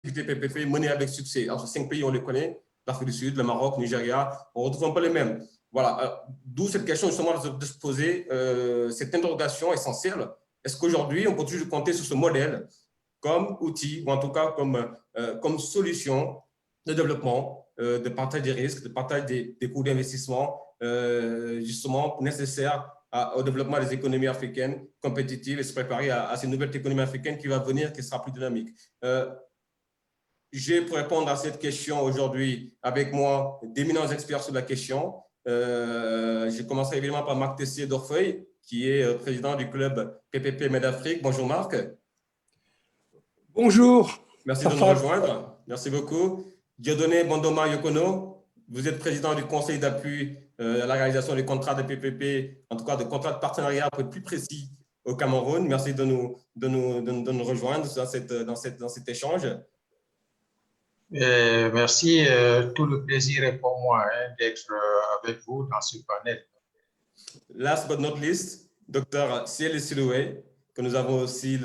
PPP menée avec succès. Entre 5 pays, on les connaît, l'Afrique du Sud, le Maroc, le Nigeria, on retrouve un peu les mêmes. Voilà, d'où cette question justement de se poser cette interrogation essentielle. Est-ce qu'aujourd'hui, on continue de compter sur ce modèle comme outil, ou en tout cas comme solution de développement, de partage des risques, de partage des coûts d'investissement, justement nécessaires au développement des économies africaines compétitives et se préparer à ces nouvelles économies africaines qui va venir, qui sera plus dynamique. J'ai pour répondre à cette question aujourd'hui avec moi d'éminents experts sur la question. Je commencerai évidemment par Marc Tessier d'Orfeuille, qui est président du club PPP Med-Afrique. Bonjour Marc. Bonjour. Merci de nous rejoindre. Merci beaucoup. Dieudonné Bondoma Yokono, vous êtes président du conseil d'appui à la réalisation des contrats de PPP, en tout cas de contrats de partenariat pour être plus précis au Cameroun. Merci de nous rejoindre dans cet échange. Merci. Tout le plaisir est pour moi d'être avec vous dans ce panel. Last but not least, Dr Ciel Siloué, que nous avons aussi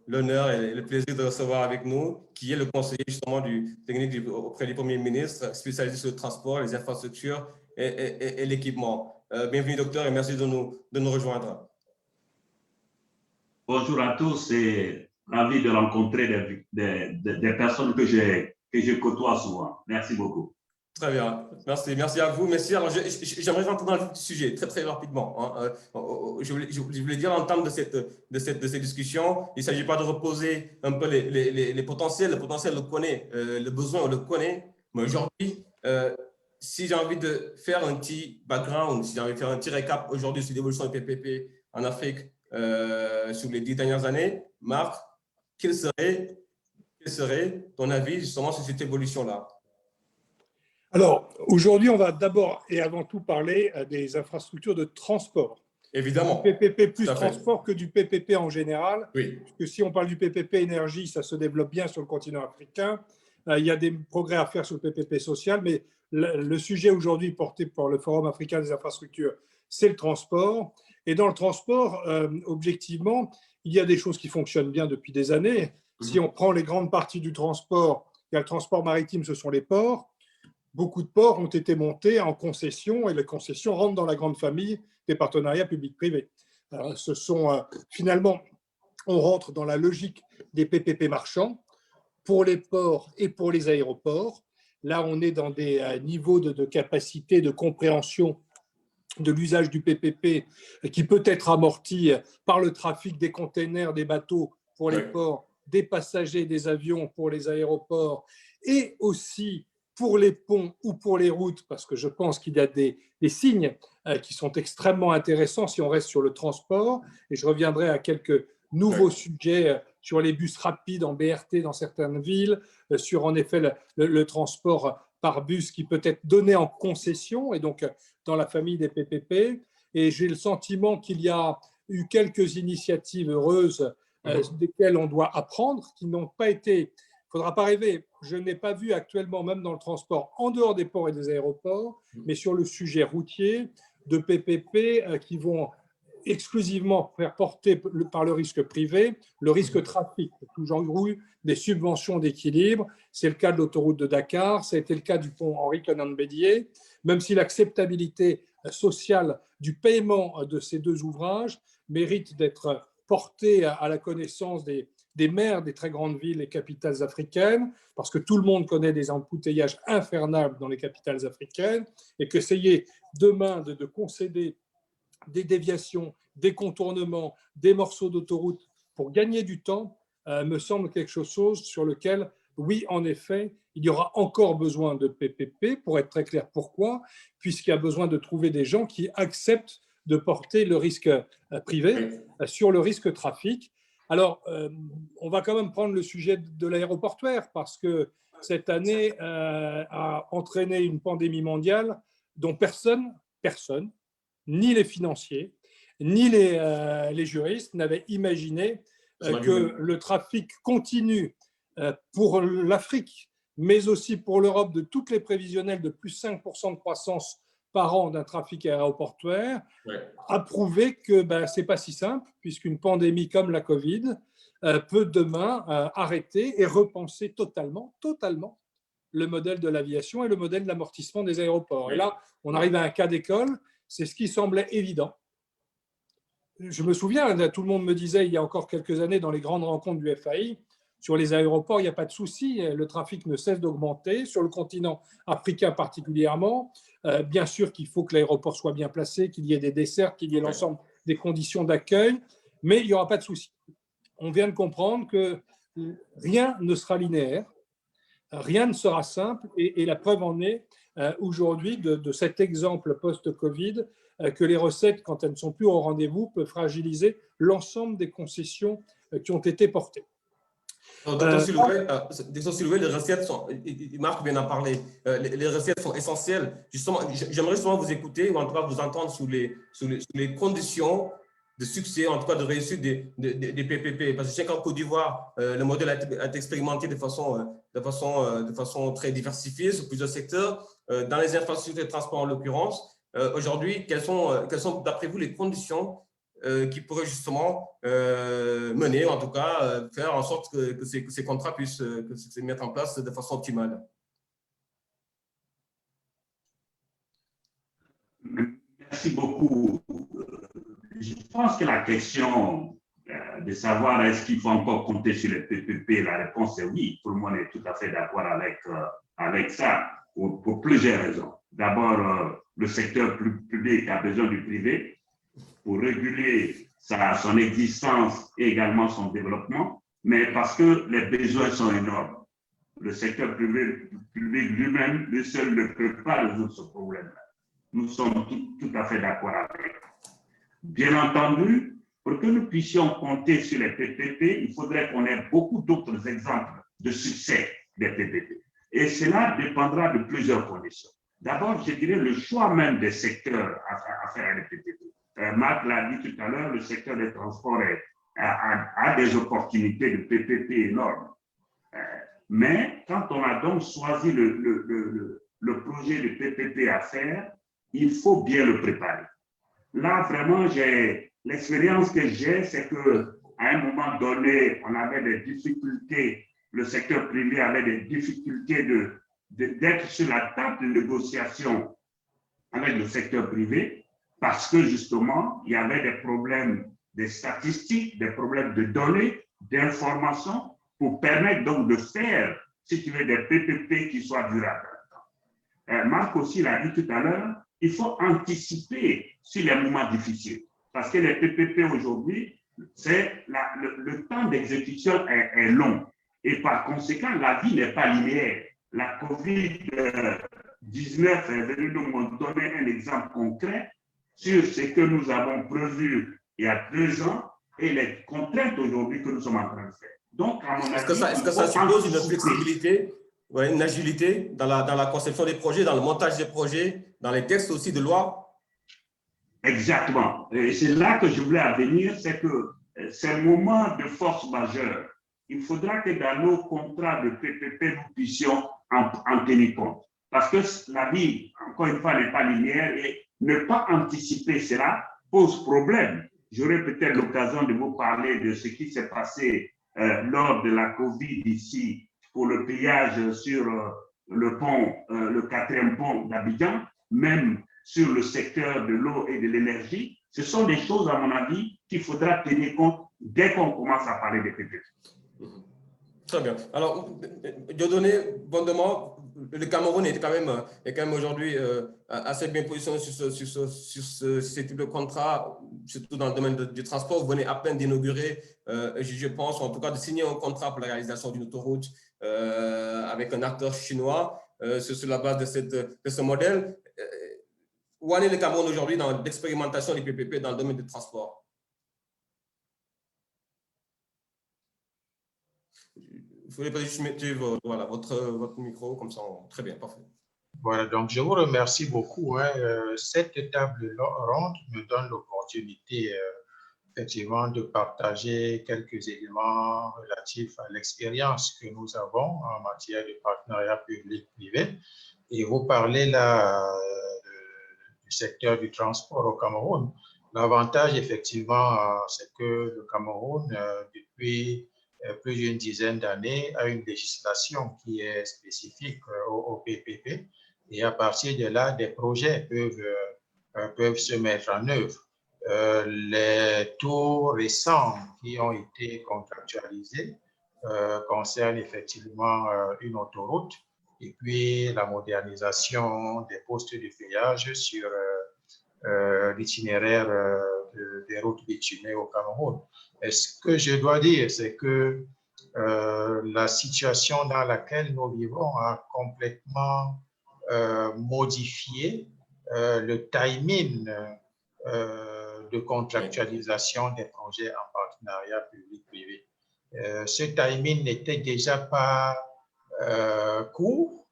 l'honneur et le plaisir de recevoir avec nous, qui est le conseiller justement technique auprès du Premier ministre, spécialisé sur le transport, les infrastructures et l'équipement. Bienvenue, docteur, et merci de nous rejoindre. Bonjour à tous et ravi de rencontrer des personnes que je côtoie souvent. Merci beaucoup. Très bien, merci à vous. Merci. Alors, j'aimerais rentrer dans le vif du sujet très, très rapidement. Je voulais dire en termes de cette discussion, il ne s'agit pas de reposer un peu les potentiels. Le potentiel, on le connaît, le besoin, on le connaît. Mais aujourd'hui, si j'ai envie de faire un petit background, si j'ai envie de faire un petit récap aujourd'hui sur l'évolution du PPP en Afrique sur les 10 dernières années, Marc, quel serait ton avis justement sur cette évolution-là? Alors, aujourd'hui, on va d'abord et avant tout parler des infrastructures de transport. Évidemment. Du PPP plus transport que du PPP en général. Oui. Parce que si on parle du PPP énergie, ça se développe bien sur le continent africain. Il y a des progrès à faire sur le PPP social, mais le sujet aujourd'hui porté par le Forum africain des infrastructures, c'est le transport. Et dans le transport, objectivement, il y a des choses qui fonctionnent bien depuis des années. Si on prend les grandes parties du transport, il y a le transport maritime, ce sont les ports. Beaucoup de ports ont été montés en concession et les concessions rentrent dans la grande famille des partenariats publics-privés. Finalement, on rentre dans la logique des PPP marchands pour les ports et pour les aéroports. Là, on est dans des niveaux de capacité, de compréhension de l'usage du PPP qui peut être amorti par le trafic des containers, des bateaux pour les ports, des passagers, des avions pour les aéroports et aussi pour les ponts ou pour les routes, parce que je pense qu'il y a des signes qui sont extrêmement intéressants si on reste sur le transport. Et je reviendrai à quelques nouveaux sujets sur les bus rapides en BRT dans certaines villes, sur en effet le transport par bus qui peut être donné en concession et donc dans la famille des PPP. Et j'ai le sentiment qu'il y a eu quelques initiatives heureuses desquelles on doit apprendre, qui n'ont pas été... Il ne faudra pas rêver, je n'ai pas vu actuellement, même dans le transport, en dehors des ports et des aéroports, mais sur le sujet routier, de PPP qui vont exclusivement faire porter par le risque privé le risque trafic. Il y a toujours eu des subventions d'équilibre. C'est le cas de l'autoroute de Dakar, ça a été le cas du pont Henri Konan-Bédier, même si l'acceptabilité sociale du paiement de ces deux ouvrages mérite d'être portée à la connaissance des maires des très grandes villes et capitales africaines, parce que tout le monde connaît des embouteillages infernales dans les capitales africaines, et qu'essayer demain de concéder des déviations, des contournements, des morceaux d'autoroute pour gagner du temps, me semble quelque chose sur lequel, oui, en effet, il y aura encore besoin de PPP, pour être très clair pourquoi, puisqu'il y a besoin de trouver des gens qui acceptent de porter le risque privé sur le risque trafic. Alors, on va quand même prendre le sujet de l'aéroportuaire parce que cette année a entraîné une pandémie mondiale dont personne, ni les financiers, ni les juristes n'avaient imaginé que le trafic continu pour l'Afrique, mais aussi pour l'Europe, de toutes les prévisionnelles de plus 5% de croissance par an d'un trafic aéroportuaire, a prouvé que ce n'est pas si simple, puisqu'une pandémie comme la Covid peut demain arrêter et repenser totalement le modèle de l'aviation et le modèle d'amortissement des aéroports. Et là, on arrive à un cas d'école, c'est ce qui semblait évident. Je me souviens, tout le monde me disait il y a encore quelques années dans les grandes rencontres du FAI, sur les aéroports, il n'y a pas de souci, le trafic ne cesse d'augmenter, sur le continent africain particulièrement. Bien sûr qu'il faut que l'aéroport soit bien placé, qu'il y ait des dessertes, qu'il y ait l'ensemble des conditions d'accueil, mais il n'y aura pas de souci. On vient de comprendre que rien ne sera linéaire, rien ne sera simple, et la preuve en est aujourd'hui de cet exemple post-Covid, que les recettes, quand elles ne sont plus au rendez-vous, peuvent fragiliser l'ensemble des concessions qui ont été portées. Docteur Silhouet, les recettes sont, Marc vient d'en parler, les recettes sont essentielles. Justement, j'aimerais justement vous écouter, ou en tout cas vous entendre sur les conditions de succès, en tout cas de réussite des PPP. Parce que je sais qu'en Côte d'Ivoire, le modèle a été expérimenté de façon très diversifiée sur plusieurs secteurs, dans les infrastructures de transport en l'occurrence. Aujourd'hui, quelles sont d'après vous les conditions qui pourraient justement mener, en tout cas, faire en sorte que ces contrats puissent se mettre en place de façon optimale? Merci beaucoup. Je pense que la question de savoir est-ce qu'il faut encore compter sur les PPP, la réponse est oui. Tout le monde est tout à fait d'accord avec ça, pour plusieurs raisons. D'abord, le secteur public a besoin du privé pour réguler son existence et également son développement, mais parce que les besoins sont énormes. Le secteur public lui-même, lui seul, ne peut pas résoudre ce problème-là. Nous sommes tout à fait d'accord avec. Bien entendu, pour que nous puissions compter sur les PPP, il faudrait qu'on ait beaucoup d'autres exemples de succès des PPP. Et cela dépendra de plusieurs conditions. D'abord, je dirais le choix même des secteurs à faire des PPP. Marc l'a dit tout à l'heure, le secteur des transports a des opportunités de PPP énormes. Mais quand on a donc choisi le projet de PPP à faire, il faut bien le préparer. Là, vraiment, l'expérience que j'ai, c'est qu'à un moment donné, on avait des difficultés, le secteur privé avait des difficultés d'être sur la table de négociation avec le secteur privé, parce que justement, il y avait des problèmes de statistiques, des problèmes de données, d'informations, pour permettre donc de faire, si tu veux, des PPP qui soient durables. Marc aussi l'a dit tout à l'heure, il faut anticiper sur les moments difficiles. Parce que les PPP aujourd'hui, le temps d'exécution est long. Et par conséquent, la vie n'est pas linéaire. La COVID-19 est venue nous donner un exemple concret sur ce que nous avons prévu il y a 2 ans et les contraintes aujourd'hui que nous sommes en train de faire. Donc, à mon avis, est-ce que ça suppose une flexibilité, une agilité dans la conception des projets, dans le montage des projets, dans les textes aussi de loi? Exactement. Et c'est là que je voulais en venir, c'est que ces moments de force majeure, il faudra que dans nos contrats de PPP, nous puissions en tenir compte. Parce que la vie, encore une fois, n'est pas linéaire et ne pas anticiper cela pose problème. J'aurai peut-être l'occasion de vous parler de ce qui s'est passé lors de la COVID ici pour le pillage sur le pont, le 4e pont d'Abidjan, même sur le secteur de l'eau et de l'énergie. Ce sont des choses, à mon avis, qu'il faudra tenir compte dès qu'on commence à parler des PPP. Très bien. Alors, Dieudonné Bondement, le Cameroun est quand même aujourd'hui assez bien positionné sur ce type de contrat, surtout dans le domaine du transport. Vous venez à peine d'inaugurer, je pense, en tout cas de signer un contrat pour la réalisation d'une autoroute avec un acteur chinois sur la base de ce modèle. Où en est le Cameroun aujourd'hui dans l'expérimentation des PPP dans le domaine du transport? Il faudrait peut-être juste mettre voilà, votre micro, comme ça, très bien, parfait. Voilà, donc je vous remercie beaucoup. Cette table ronde me donne l'opportunité effectivement de partager quelques éléments relatifs à l'expérience que nous avons en matière de partenariat public-privé. Et vous parlez là du secteur du transport au Cameroun. L'avantage, effectivement, c'est que le Cameroun, depuis plus d'une dizaine d'années à une législation qui est spécifique au PPP. Et à partir de là, des projets peuvent se mettre en œuvre. Les taux récents qui ont été contractualisés concernent effectivement une autoroute et puis la modernisation des postes de péage sur l'itinéraire des routes bitumées au Cameroun. Et ce que je dois dire, c'est que la situation dans laquelle nous vivons a complètement modifié le timing de contractualisation des projets en partenariat public-privé. Ce timing n'était déjà pas court.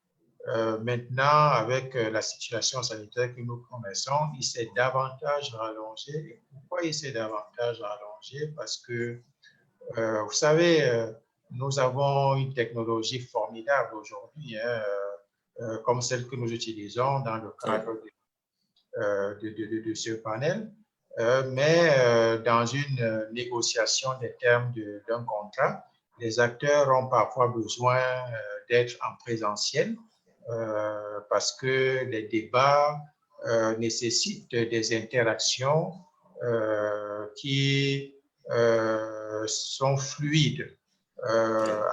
Maintenant, avec la situation sanitaire que nous connaissons, il s'est davantage rallongé. Et pourquoi il s'est davantage rallongé? Parce que, vous savez, nous avons une technologie formidable aujourd'hui, hein, comme celle que nous utilisons dans le cadre de ce panel. Mais dans une négociation des termes d'un contrat, les acteurs ont parfois besoin d'être en présentiel parce que les débats nécessitent des interactions qui sont fluides.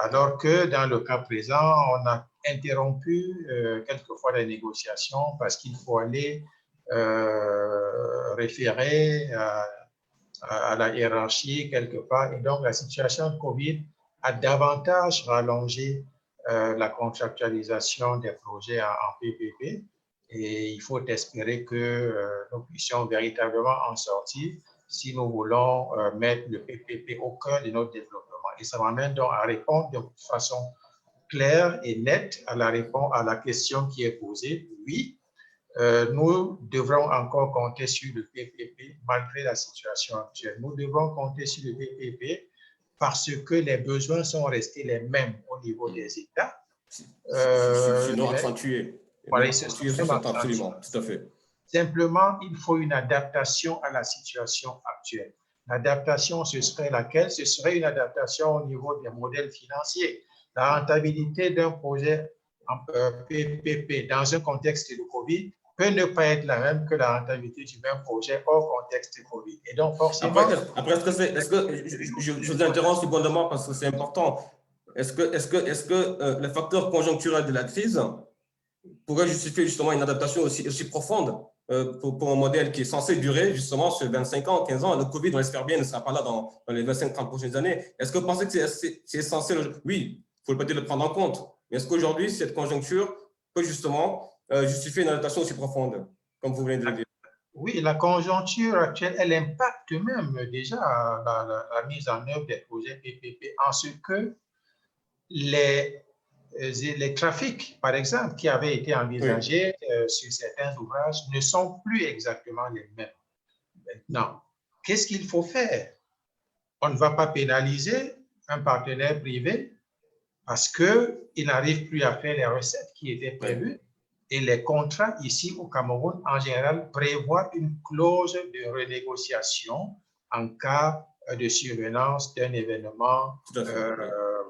Alors que dans le cas présent, on a interrompu quelquefois les négociations parce qu'il faut aller référer à la hiérarchie quelque part. Et donc, la situation de COVID a davantage rallongé la contractualisation des projets en PPP. Et il faut espérer que nous puissions véritablement en sortir si nous voulons mettre le PPP au cœur de notre développement. Et ça m'amène donc à répondre de façon claire et nette à la question qui est posée. Oui, nous devrons encore compter sur le PPP malgré la situation actuelle. Nous devrons compter sur le PPP parce que les besoins sont restés les mêmes au niveau des États. Sinon accentués. Voilà, absolument, tout à fait. Simplement, il faut une adaptation à la situation actuelle. L'adaptation, ce serait laquelle? Ce serait une adaptation au niveau des modèles financiers. La rentabilité d'un projet en PPP dans un contexte de COVID peut ne pas être la même que la rentabilité du même projet hors contexte de COVID. Et donc, forcément… Après, est-ce que je vous interromps cependant parce que c'est important. Est-ce que le facteur conjoncturel de la crise pourrait justifier justement une adaptation aussi profonde pour un modèle qui est censé durer justement sur 25 ans, 15 ans? Le Covid, on l'espère bien, ne sera pas là dans les 25-30 prochaines années. Est-ce que vous pensez que c'est essentiel? Oui, il faut peut-être le prendre en compte. Mais est-ce qu'aujourd'hui, cette conjoncture peut justement justifier une adaptation aussi profonde, comme vous venez de le dire? Oui, la conjoncture actuelle, elle impacte même déjà la mise en œuvre des projets PPP en ce que les trafics, par exemple, qui avaient été envisagés sur certains ouvrages ne sont plus exactement les mêmes. Maintenant, qu'est-ce qu'il faut faire? On ne va pas pénaliser un partenaire privé parce qu'il n'arrive plus à faire les recettes qui étaient prévues. Et les contrats ici au Cameroun, en général, prévoient une clause de renégociation en cas de survenance d'un événement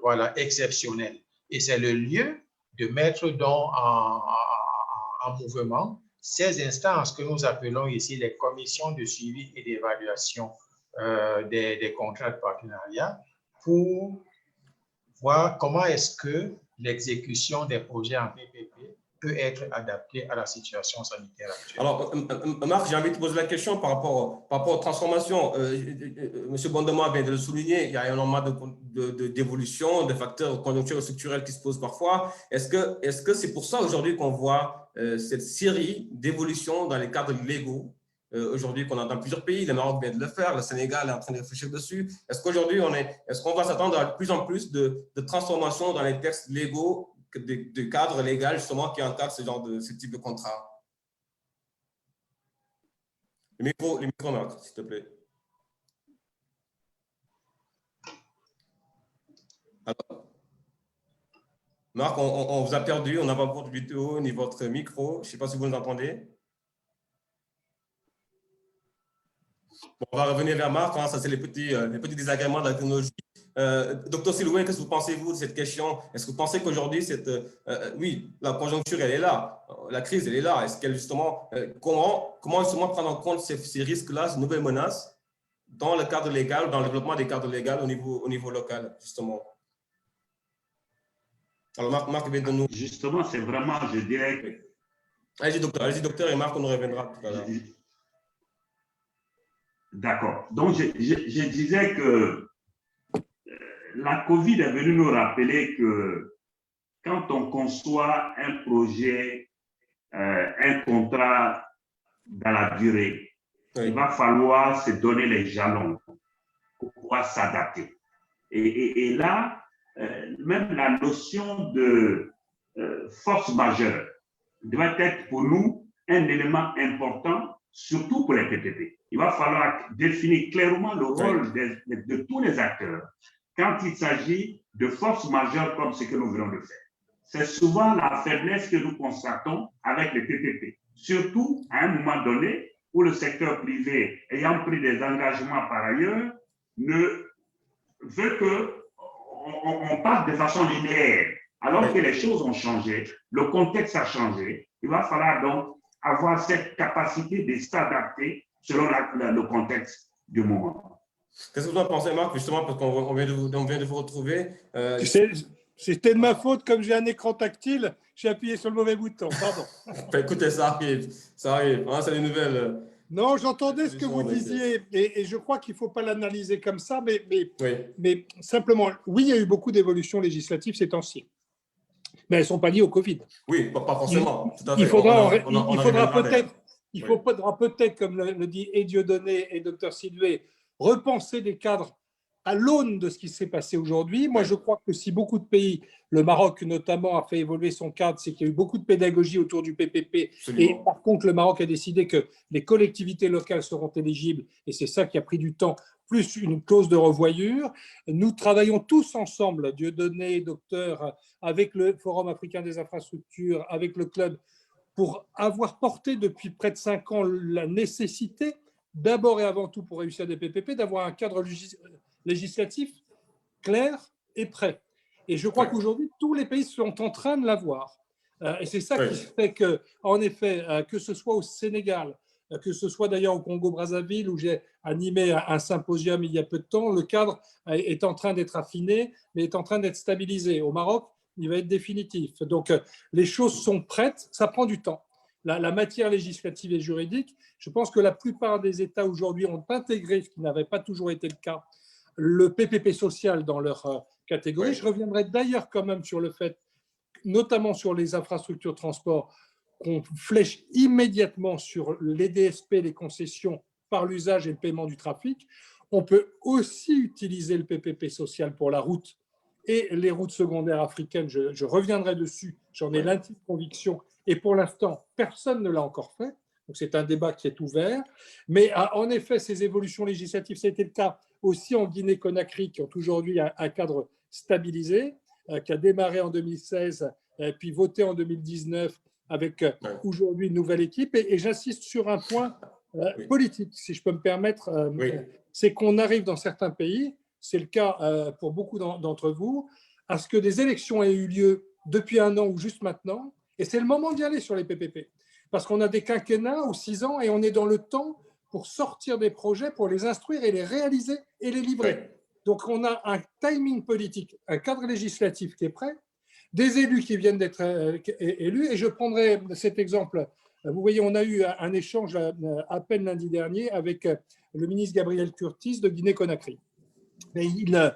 voilà, exceptionnel. Et c'est le lieu de mettre donc en mouvement ces instances que nous appelons ici les commissions de suivi et d'évaluation des contrats de partenariat pour voir comment est-ce que l'exécution des projets en PPP peut être adaptée à la situation sanitaire actuelle. Alors, Marc, j'ai envie de te poser la question par rapport aux transformations. M. Bondema vient de le souligner, il y a un énormément d'évolution, de facteurs conjoncturels et structurels qui se posent parfois. Est-ce que c'est pour ça aujourd'hui qu'on voit cette série d'évolutions dans les cadres légaux aujourd'hui qu'on a dans plusieurs pays? Le Maroc vient de le faire, le Sénégal est en train de réfléchir dessus. Est-ce qu'aujourd'hui, est-ce qu'on va s'attendre à de plus en plus de transformations dans les textes légaux, de cadres légaux justement qui encadrent ce type de contrat? Le micro, Marc, s'il te plaît. Alors, Marc, on vous a perdu, on n'a pas votre vidéo ni votre micro. Je ne sais pas si vous nous entendez. Bon, on va revenir vers Marc, hein. Ça c'est les petits désagréments de la technologie. Docteur Siloué, qu'est-ce que vous pensez, vous, de cette question? Est-ce que vous pensez qu'aujourd'hui, oui, la conjoncture, elle est là, la crise, elle est là. Est-ce qu'elle, justement, comment justement prendre en compte ces risques-là, ces nouvelles menaces dans le cadre légal, dans le développement des cadres légaux au niveau local, justement? Alors, Marc vient de nous… Justement, c'est vraiment, je dirais… Allez-y, docteur, et Marc, on nous reviendra tout à l'heure. D'accord. Donc, je disais que la COVID est venue nous rappeler que quand on conçoit un projet, un contrat dans la durée, il va falloir se donner les jalons pour pouvoir s'adapter. Et là, même la notion de force majeure doit être pour nous un élément important, surtout pour les PPP. Il va falloir définir clairement le rôle de tous les acteurs quand il s'agit de force majeure comme ce que nous venons de faire. C'est souvent la faiblesse que nous constatons avec les PPP, surtout à un moment donné où le secteur privé, ayant pris des engagements par ailleurs, ne veut qu'on parte de façon linéaire, alors que les choses ont changé, le contexte a changé. Il va falloir donc avoir cette capacité de s'adapter selon le contexte du moment. Qu'est-ce que vous en pensez, Marc, justement, parce qu'on vient de vous retrouver C'était de ma faute, comme j'ai un écran tactile, j'ai appuyé sur le mauvais bouton, pardon. Écoutez, ça arrive, hein, c'est des nouvelles… Non, j'entendais ce que vous disiez, et je crois qu'il ne faut pas l'analyser comme ça, mais simplement, oui, il y a eu beaucoup d'évolutions législatives ces temps-ci, mais elles ne sont pas liées au Covid. Oui, pas forcément. Tout à fait. Il faudra peut-être, comme le dit Dieudonné et Dr Siloué, repenser des cadres à l'aune de ce qui s'est passé aujourd'hui. Moi, je crois que si beaucoup de pays, le Maroc notamment, a fait évoluer son cadre, c'est qu'il y a eu beaucoup de pédagogie autour du PPP. Absolument. Et par contre, le Maroc a décidé que les collectivités locales seront éligibles, et c'est ça qui a pris du temps, plus une clause de revoyure. Nous travaillons tous ensemble, Dieudonné, docteur, avec le Forum africain des infrastructures, avec le club, pour avoir porté depuis près de 5 ans la nécessité, d'abord et avant tout pour réussir des PPP, d'avoir un cadre législatif clair et prêt. Et je crois qu'aujourd'hui, tous les pays sont en train de l'avoir. Et c'est ça qui fait que, en effet, que ce soit au Sénégal, que ce soit d'ailleurs au Congo-Brazzaville, où j'ai animé un symposium il y a peu de temps, le cadre est en train d'être affiné, mais est en train d'être stabilisé. Au Maroc, il va être définitif. Donc, les choses sont prêtes, ça prend du temps. La matière législative et juridique, je pense que la plupart des États aujourd'hui ont intégré, ce qui n'avait pas toujours été le cas, le PPP social dans leur catégorie. Je reviendrai d'ailleurs quand même sur le fait, notamment sur les infrastructures de transport, qu'on flèche immédiatement sur les DSP, les concessions, par l'usage et le paiement du trafic. On peut aussi utiliser le PPP social pour la route et les routes secondaires africaines. Je reviendrai dessus, j'en ai l'intime conviction. Et pour l'instant, personne ne l'a encore fait. Donc c'est un débat qui est ouvert. Mais en effet, ces évolutions législatives, c'était le cas aussi en Guinée-Conakry, qui ont aujourd'hui un cadre stabilisé, qui a démarré en 2016, puis voté en 2019, avec aujourd'hui une nouvelle équipe. Et j'insiste sur un point politique, si je peux me permettre, c'est qu'on arrive dans certains pays, c'est le cas pour beaucoup d'entre vous, à ce que des élections aient eu lieu depuis 1 an ou juste maintenant, et c'est le moment d'y aller sur les PPP. Parce qu'on a des quinquennats ou 6 ans et on est dans le temps pour sortir des projets, pour les instruire et les réaliser et les livrer. Donc on a un timing politique, un cadre législatif qui est prêt, des élus qui viennent d'être élus. Et je prendrai cet exemple. Vous voyez, on a eu un échange à peine lundi dernier avec le ministre Gabriel Kurtis de Guinée-Conakry. Ils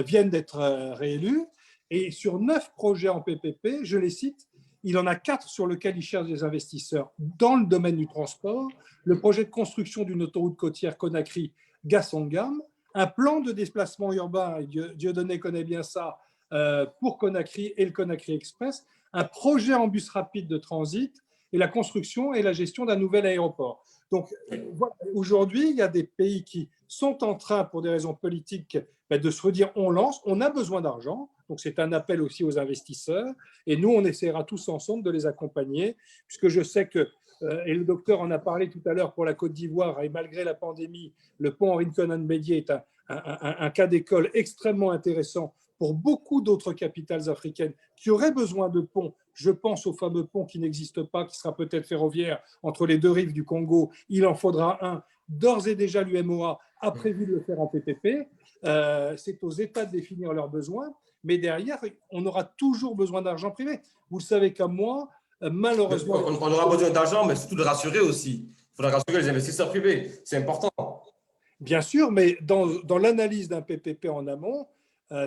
viennent d'être réélus et sur 9 projets en PPP, je les cite, il en a 4 sur lesquels il cherche des investisseurs dans le domaine du transport, le projet de construction d'une autoroute côtière Conakry-Gassongam, un plan de déplacement urbain, Dieudonné connaît bien ça, pour Conakry et le Conakry Express, un projet en bus rapide de transit et la construction et la gestion d'un nouvel aéroport. Donc, voilà, aujourd'hui, il y a des pays qui sont en train, pour des raisons politiques, de se redire on lance, on a besoin d'argent. Donc, c'est un appel aussi aux investisseurs. Et nous, on essaiera tous ensemble de les accompagner, puisque je sais que et le docteur en a parlé tout à l'heure pour la Côte d'Ivoire, et malgré la pandémie, le pont Henri Konan Bédié est un cas d'école extrêmement intéressant pour beaucoup d'autres capitales africaines qui auraient besoin de ponts. Je pense au fameux pont qui n'existe pas, qui sera peut-être ferroviaire entre les deux rives du Congo. Il en faudra un. D'ores et déjà, l'UMOA a prévu de le faire en PPP. C'est aux États de définir leurs besoins, mais derrière, on aura toujours besoin d'argent privé. Vous le savez comme moi, malheureusement… On aura besoin d'argent, mais surtout de rassurer aussi. Il faudra rassurer les investisseurs privés. C'est important. Bien sûr, mais dans l'analyse d'un PPP en amont,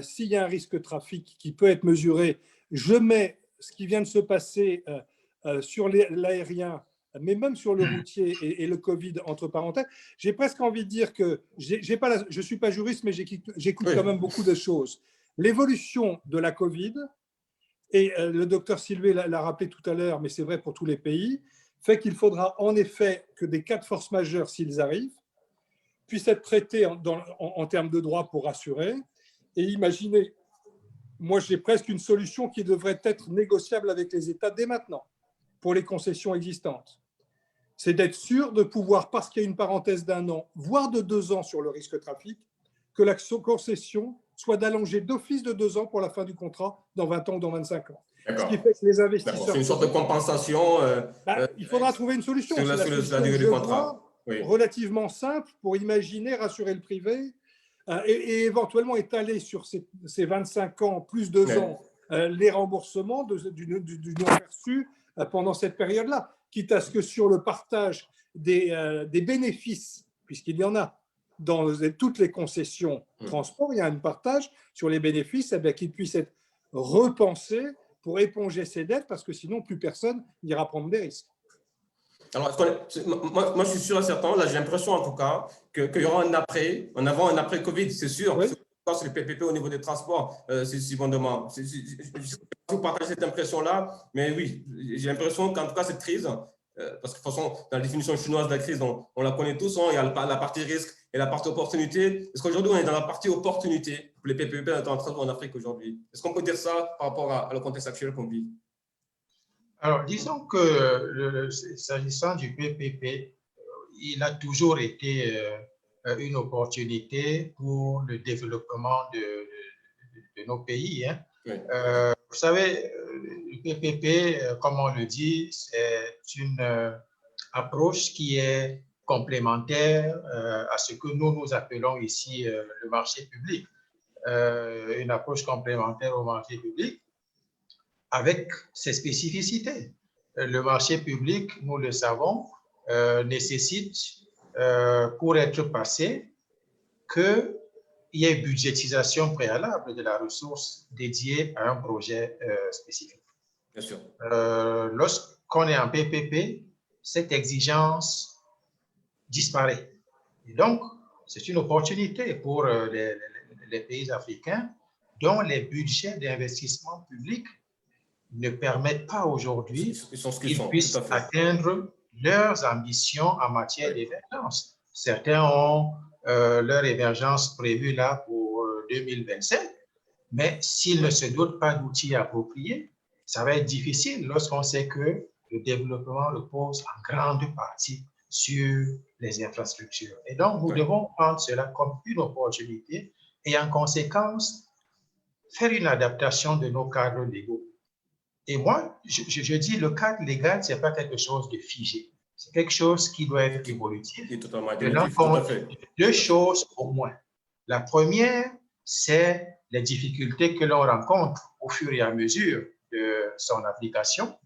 s'il y a un risque de trafic qui peut être mesuré, je mets ce qui vient de se passer sur l'aérien, mais même sur le routier et le Covid entre parenthèses. J'ai presque envie de dire que je ne suis pas juriste, mais j'écoute quand même beaucoup de choses. L'évolution de la Covid, et le docteur Silvé l'a rappelé tout à l'heure, mais c'est vrai pour tous les pays, fait qu'il faudra en effet que des cas de force majeure, s'ils arrivent, puissent être traités en termes de droit pour rassurer. Et imaginez, moi j'ai presque une solution qui devrait être négociable avec les États dès maintenant pour les concessions existantes. C'est d'être sûr de pouvoir, parce qu'il y a une parenthèse d'1 an, voire de 2 ans sur le risque trafic, que la concession soit d'allonger d'office de 2 ans pour la fin du contrat dans 20 ans ou dans 25 ans. Ce qui fait que les investisseurs… C'est une sorte de compensation. Il faudra trouver une solution. Sur la durée du contrat. Oui. Relativement simple pour imaginer, rassurer le privé et éventuellement étaler sur ces 25 ans plus 2 ans les remboursements du non perçu pendant cette période-là, quitte à ce que sur le partage des bénéfices, puisqu'il y en a dans toutes les concessions transport, il y a un partage sur les bénéfices, qu'ils puissent être repensés pour éponger ces dettes, parce que sinon plus personne n'ira prendre des risques. Alors, moi, je suis sûr et certain, là, j'ai l'impression en tout cas qu'il y aura un avant, un après Covid, c'est sûr. Oui. Sur les PPP au niveau des transports, c'est secondement. Vous partagez cette impression-là, mais oui, j'ai l'impression qu'en tout cas, cette crise, parce que de toute façon, dans la définition chinoise de la crise, on la connaît tous, il y a la partie risque et la partie opportunité. Est-ce qu'aujourd'hui, on est dans la partie opportunité pour les PPP en transport en Afrique aujourd'hui? Est-ce qu'on peut dire ça par rapport à le contexte actuel qu'on vit? Alors, disons que s'agissant du PPP, il a toujours été une opportunité pour le développement de nos pays. Hein. Oui. Vous savez, le PPP, comme on le dit, c'est une approche qui est complémentaire à ce que nous appelons ici le marché public. Une approche complémentaire au marché public, avec ses spécificités. Le marché public, nous le savons, nécessite, pour être passé, qu'il y ait une budgétisation préalable de la ressource dédiée à un projet spécifique. Bien sûr. Lorsqu'on est en PPP, cette exigence disparaît. Et donc, c'est une opportunité pour les pays africains dont les budgets d'investissement public ne permettent pas aujourd'hui qu'ils puissent atteindre leurs ambitions en matière d'émergence. Certains ont leur émergence prévue là pour 2027, mais s'ils ne se dotent pas d'outils appropriés, ça va être difficile lorsqu'on sait que le développement repose en grande partie sur les infrastructures. Et donc, nous devons prendre cela comme une opportunité et en conséquence, faire une adaptation de nos cadres légaux. Et moi, je dis le cadre légal, ce n'est pas quelque chose de figé. C'est quelque chose qui doit être évolutif. Deux choses au moins. La première, c'est les difficultés que l'on rencontre au fur et à mesure de son application.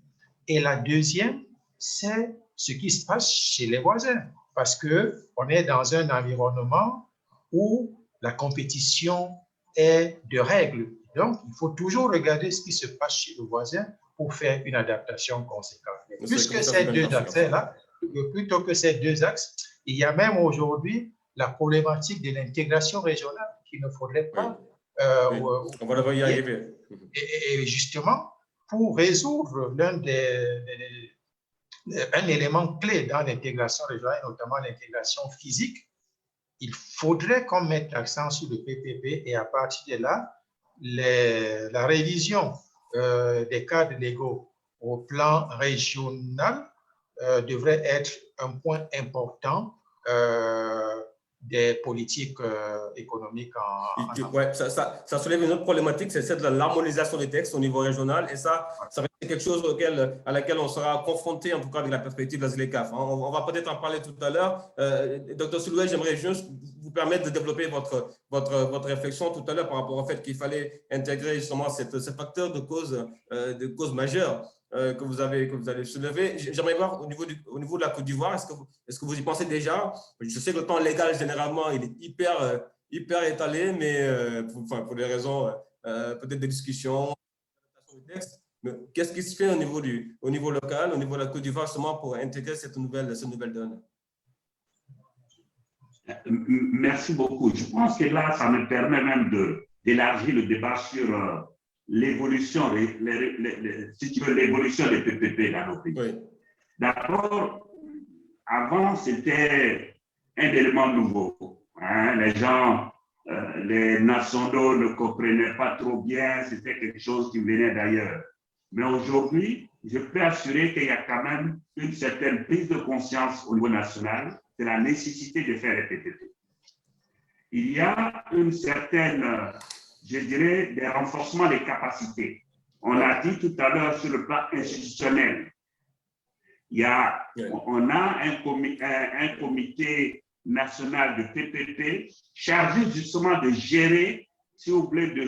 Et la deuxième, c'est ce qui se passe chez les voisins. Parce qu'on est dans un environnement où la compétition est de règles. Donc, il faut toujours regarder ce qui se passe chez le voisin pour faire une adaptation conséquente. Plutôt que ces deux axes, il y a même aujourd'hui la problématique de l'intégration régionale qu'il ne faudrait pas… On va y arriver. Et justement, pour résoudre un élément clé dans l'intégration régionale, notamment l'intégration physique, il faudrait qu'on mette l'accent sur le PPP et à partir de là, la révision des cadres légaux au plan régional devrait être un point important des politiques économiques en Afrique. Ouais, ça soulève une autre problématique, c'est celle de l'harmonisation des textes au niveau régional. Et ça va être quelque chose à laquelle on sera confronté, en tout cas avec la perspective de la ZLECAf. On va peut-être en parler tout à l'heure. Dr. Souloué, j'aimerais juste vous permettre de développer votre réflexion tout à l'heure par rapport au fait qu'il fallait intégrer justement ce facteur de cause majeure que vous avez soulevé. J'aimerais voir au niveau de la Côte d'Ivoire, est-ce que vous y pensez déjà? Je sais que le temps légal, généralement, il est hyper étalé, mais pour des raisons peut-être de discussion, mais qu'est-ce qui se fait au niveau local, au niveau de la Côte d'Ivoire, justement, pour intégrer cette nouvelle donne? Merci beaucoup. Je pense que là, ça me permet même d'élargir le débat sur l'évolution, si tu veux, l'évolution des PPP dans nos pays. Oui. D'abord, avant, c'était un élément nouveau. Hein? Les gens, les nationaux ne comprenaient pas trop bien, c'était quelque chose qui venait d'ailleurs. Mais aujourd'hui, je peux assurer qu'il y a quand même une certaine prise de conscience au niveau national de la nécessité de faire les PPP. Il y a une certaine, je dirais, des renforcements des capacités. On a dit tout à l'heure sur le plan institutionnel, on a un comité national de PPP chargé justement de gérer, si vous voulez, de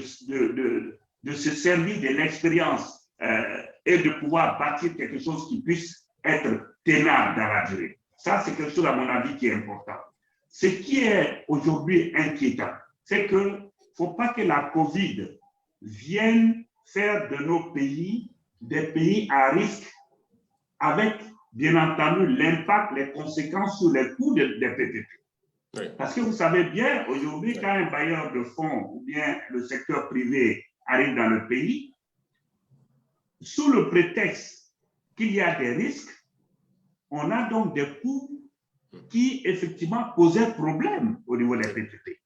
se servir de l'expérience et de pouvoir bâtir quelque chose qui puisse être tenable dans la durée. Ça, c'est quelque chose, à mon avis, qui est important. Ce qui est aujourd'hui inquiétant, c'est qu'il ne faut pas que la COVID vienne faire de nos pays des pays à risque avec, bien entendu, l'impact, les conséquences sur les coûts des PPP. Oui. Parce que vous savez bien, aujourd'hui, quand un bailleur de fonds ou bien le secteur privé arrive dans le pays, sous le prétexte qu'il y a des risques, on a donc des coûts qui, effectivement, posaient problème au niveau des PPP.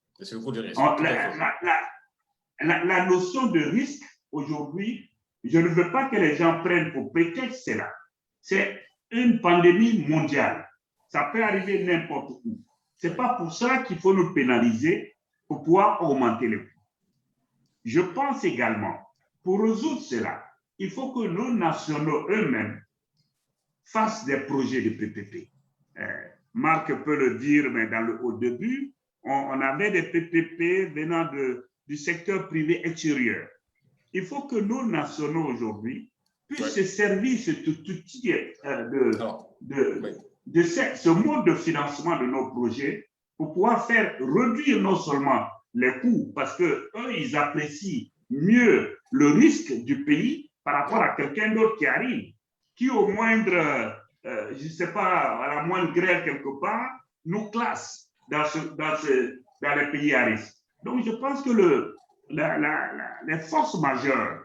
La notion de risque, aujourd'hui, je ne veux pas que les gens prennent pour prétexte cela. C'est une pandémie mondiale. Ça peut arriver n'importe où. Ce n'est pas pour ça qu'il faut nous pénaliser pour pouvoir augmenter les coûts. Je pense également, pour résoudre cela, il faut que nos nationaux eux-mêmes fassent des projets de PPP. Marc peut le dire, mais au début, on avait des PPP venant du secteur privé extérieur. Il faut que nos nationaux aujourd'hui puissent se servir de ce mode de financement de nos projets pour pouvoir faire réduire non seulement les coûts, parce qu'eux, ils apprécient mieux le risque du pays par rapport à quelqu'un d'autre qui arrive, qui au moindre, je ne sais pas, à la moindre grève quelque part, nous classe dans les pays à risque. Donc, je pense que les forces majeures,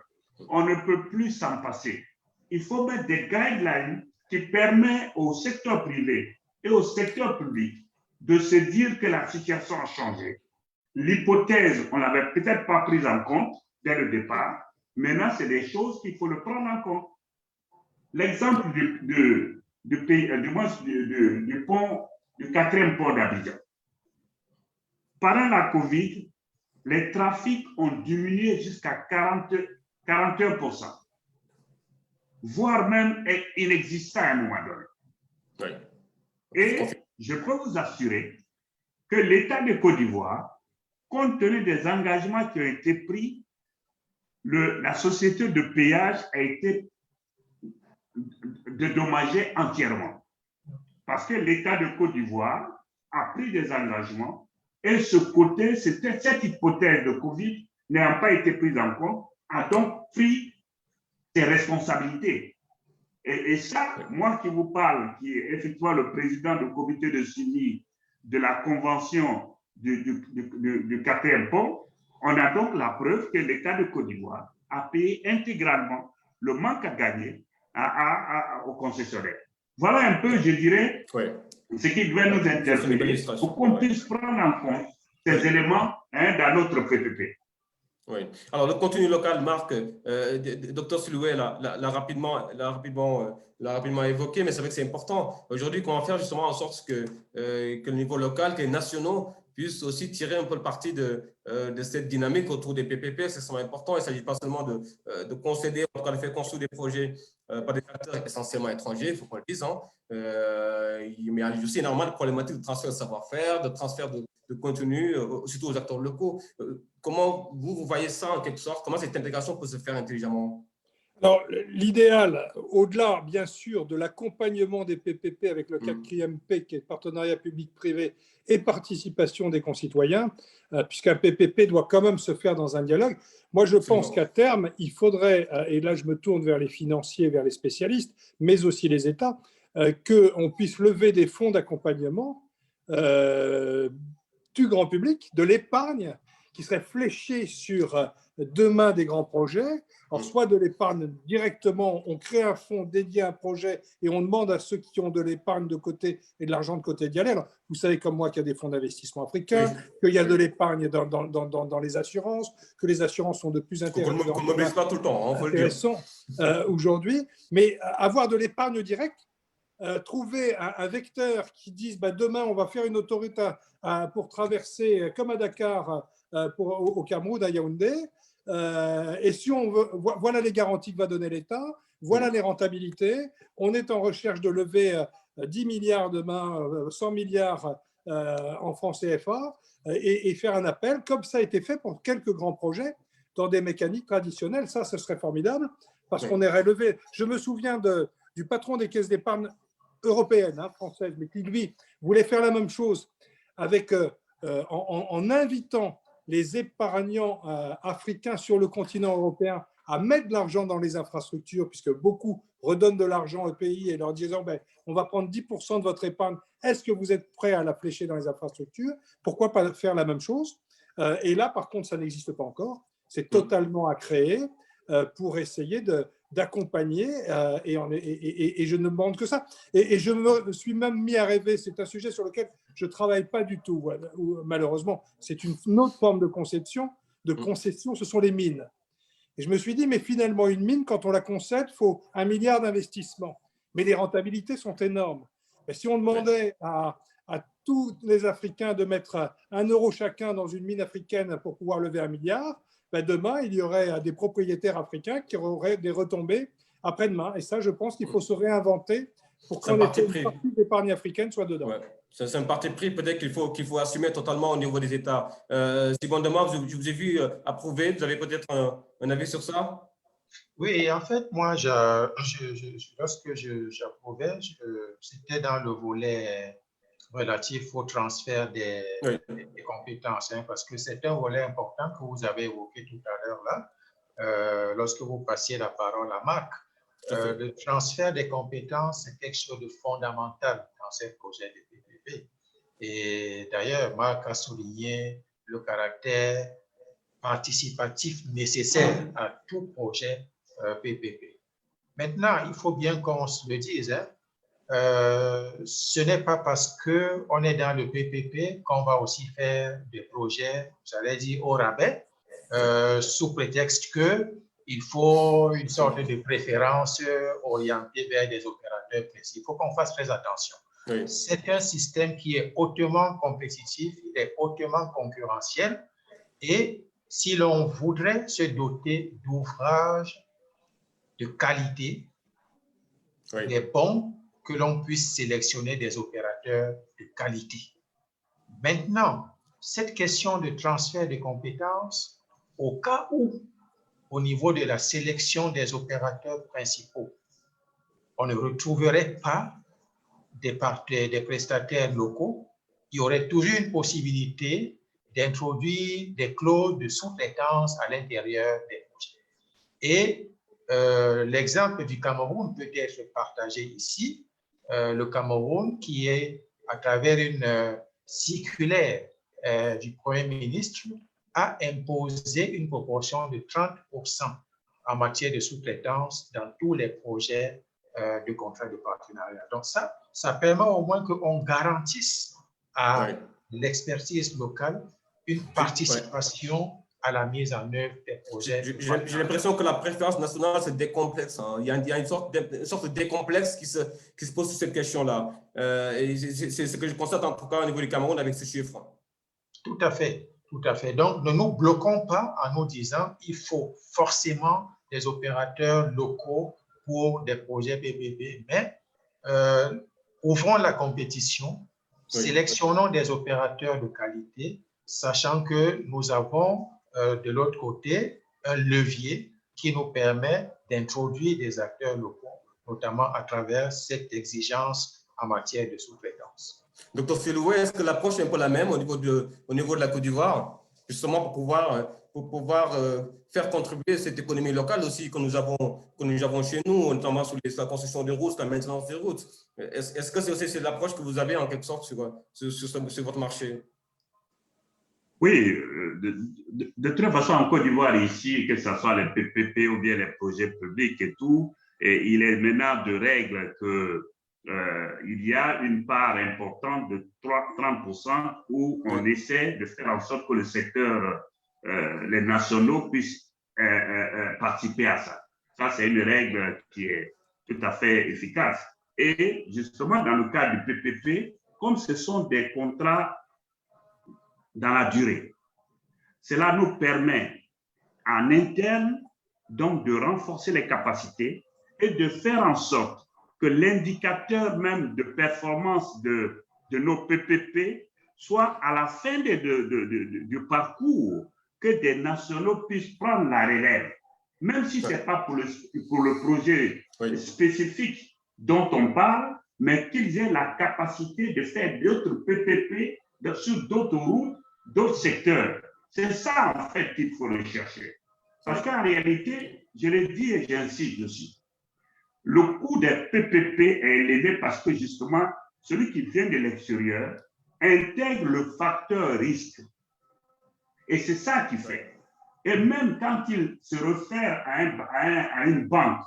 on ne peut plus s'en passer. Il faut mettre des guidelines qui permettent au secteur privé et au secteur public de se dire que la situation a changé. L'hypothèse, on ne l'avait peut-être pas prise en compte dès le départ. Maintenant, c'est des choses qu'il faut le prendre en compte. L'exemple du quatrième pont d'Abidjan. Pendant la COVID, les trafics ont diminué jusqu'à 41%, voire même inexistant à un moment donné. Oui. Et je peux vous assurer que l'État de Côte d'Ivoire, compte tenu des engagements qui ont été pris, la société de péage a été dédommagée entièrement. Parce que l'État de Côte d'Ivoire a pris des engagements et cette hypothèse de Covid n'ayant pas été prise en compte, a donc pris ses responsabilités. Et ça, moi qui vous parle, qui est effectivement le président du comité de suivi de la convention du quatrième pont, on a donc la preuve que l'État de Côte d'Ivoire a payé intégralement le manque à gagner aux concessionnaires. Voilà un peu, je dirais, ce qui devait nous interpeller pour qu'on puisse prendre en compte ces éléments dans notre PPP. Oui. Alors, le contenu local, Marc, Dr Siloué l'a rapidement évoqué, mais c'est vrai que c'est important. Aujourd'hui, comment faire justement en sorte que le niveau local, que les nationaux puissent aussi tirer un peu le parti de cette dynamique autour des PPP. C'est extrêmement important. Il ne s'agit pas seulement de concéder, en tout cas de faire construire des projets par des acteurs essentiellement étrangers, il faut qu'on le dise. Hein. Mais il y a aussi énormément de problématiques de transfert de savoir-faire, de transfert de contenu, surtout aux acteurs locaux. Comment vous voyez ça en quelque sorte? Comment cette intégration peut se faire intelligemment? Alors, l'idéal, au-delà, bien sûr, de l'accompagnement des PPP avec le 4e P, qui est partenariat public-privé et participation des concitoyens, puisqu'un PPP doit quand même se faire dans un dialogue. Moi, je pense qu'à terme, il faudrait, et là, je me tourne vers les financiers, vers les spécialistes, mais aussi les États, qu'on puisse lever des fonds d'accompagnement du grand public, de l'épargne, qui serait fléchée sur demain des grands projets. Alors, soit de l'épargne directement, on crée un fonds dédié à un projet et on demande à ceux qui ont de l'épargne de côté et de l'argent de côté d'y aller. Alors, vous savez comme moi qu'il y a des fonds d'investissement africains, qu'il y a de l'épargne dans les assurances, que les assurances sont de plus intéressantes. Qu'on ne mobilise pas tout le temps, on peut le dire. Aujourd'hui, mais avoir de l'épargne directe, trouver un vecteur qui dise demain on va faire une autoroute pour traverser comme à Dakar au Cameroun, à Yaoundé, et si on veut, voilà les garanties que va donner l'État, voilà les rentabilités, on est en recherche de lever 10 milliards demain, 100 milliards en francs CFA, et faire un appel, comme ça a été fait pour quelques grands projets dans des mécaniques traditionnelles. Ça, ce serait formidable, parce qu'on est relevé. Je me souviens du patron des caisses d'épargne européennes, françaises, mais qui, lui, voulait faire la même chose avec, en invitant les épargnants africains sur le continent européen à mettre de l'argent dans les infrastructures, puisque beaucoup redonnent de l'argent au pays et leur disant on va prendre 10% de votre épargne, est-ce que vous êtes prêts à la flécher dans les infrastructures? Pourquoi pas faire la même chose? Et là, par contre, ça n'existe pas encore. C'est totalement à créer pour essayer d'accompagner, et je ne demande que ça. Et je me suis même mis à rêver, c'est un sujet sur lequel je ne travaille pas du tout, malheureusement. C'est une autre forme de concession, ce sont les mines. Et je me suis dit, mais finalement, une mine, quand on la concède, il faut 1 milliard d'investissements. Mais les rentabilités sont énormes. Et si on demandait à tous les Africains de mettre 1 euro chacun dans une mine africaine pour pouvoir lever 1 milliard, demain, il y aurait des propriétaires africains qui auraient des retombées après-demain. Et ça, je pense qu'il faut se réinventer pour qu'une partie de l'épargne africaine soit dedans. Ouais. C'est un parti pris, peut-être qu'il faut assumer totalement au niveau des États. Simon Demar, je vous ai vu approuver. Vous avez peut-être un avis sur ça? Oui, en fait, moi, lorsque j'approuvais, c'était dans le volet relatif au transfert des compétences, parce que c'est un volet important que vous avez évoqué tout à l'heure là, lorsque vous passiez la parole à Marc. Le transfert des compétences, c'est quelque chose de fondamental dans ces projets de PPP. Et d'ailleurs, Marc a souligné le caractère participatif nécessaire à tout projet PPP. Maintenant, il faut bien qu'on se le dise, ce n'est pas parce qu'on est dans le PPP qu'on va aussi faire des projets, j'allais dire, au rabais, sous prétexte qu'il faut une sorte de préférence orientée vers des opérateurs précis. Il faut qu'on fasse très attention. Oui. C'est un système qui est hautement compétitif, il est hautement concurrentiel, et si l'on voudrait se doter d'ouvrages de qualité, il est bon que l'on puisse sélectionner des opérateurs de qualité. Maintenant, cette question de transfert de compétences, au cas où, au niveau de la sélection des opérateurs principaux, on ne retrouverait pas des prestataires locaux, il y aurait toujours une possibilité d'introduire des clauses de sous-traitance à l'intérieur des projets. Et l'exemple du Cameroun peut être partagé ici. Le Cameroun qui est, à travers une circulaire du Premier ministre, a imposé une proportion de 30% en matière de sous-traitance dans tous les projets de contrat de partenariat. Donc ça permet au moins qu'on garantisse à l'expertise locale une participation à la mise en œuvre des projets. J'ai l'impression que la préférence nationale se décomplexe. Hein. Il y a une sorte de décomplexe qui se pose sur cette question-là. Et c'est ce que je constate en tout cas au niveau du Cameroun avec ces chiffres. Tout à fait, tout à fait. Donc, ne nous bloquons pas en nous disant qu'il faut forcément des opérateurs locaux pour des projets PPP, mais ouvrons la compétition, sélectionnons des opérateurs de qualité, sachant que nous avons de l'autre côté un levier qui nous permet d'introduire des acteurs locaux, notamment à travers cette exigence en matière de sous-traitance. Docteur Seloué, est-ce que l'approche est un peu la même au niveau de la Côte d'Ivoire, justement pour pouvoir faire contribuer cette économie locale aussi que nous avons chez nous, notamment sur la construction des routes, la maintenance des routes. Est-ce que c'est l'approche que vous avez en quelque sorte sur votre marché? Oui, de toute façon, en Côte d'Ivoire, ici, que ce soit les PPP ou bien les projets publics et tout, et il est maintenant de règle que il y a une part importante de 30% où on essaie de faire en sorte que le secteur, les nationaux puissent participer à ça. Ça, c'est une règle qui est tout à fait efficace. Et justement, dans le cas du PPP, comme ce sont des contrats dans la durée, cela nous permet en interne donc de renforcer les capacités et de faire en sorte que l'indicateur même de performance de nos PPP soit à la fin du parcours, que des nationaux puissent prendre la relève, même si ce n'est pas pour le projet spécifique dont on parle, mais qu'ils aient la capacité de faire d'autres PPP sur d'autres routes, d'autres secteurs. C'est ça, en fait, qu'il faut rechercher. Parce qu'en réalité, je le dis et j'insiste dessus, le coût des PPP est élevé parce que justement, celui qui vient de l'extérieur intègre le facteur risque. Et c'est ça qu'il fait. Et même quand il se réfère à une banque,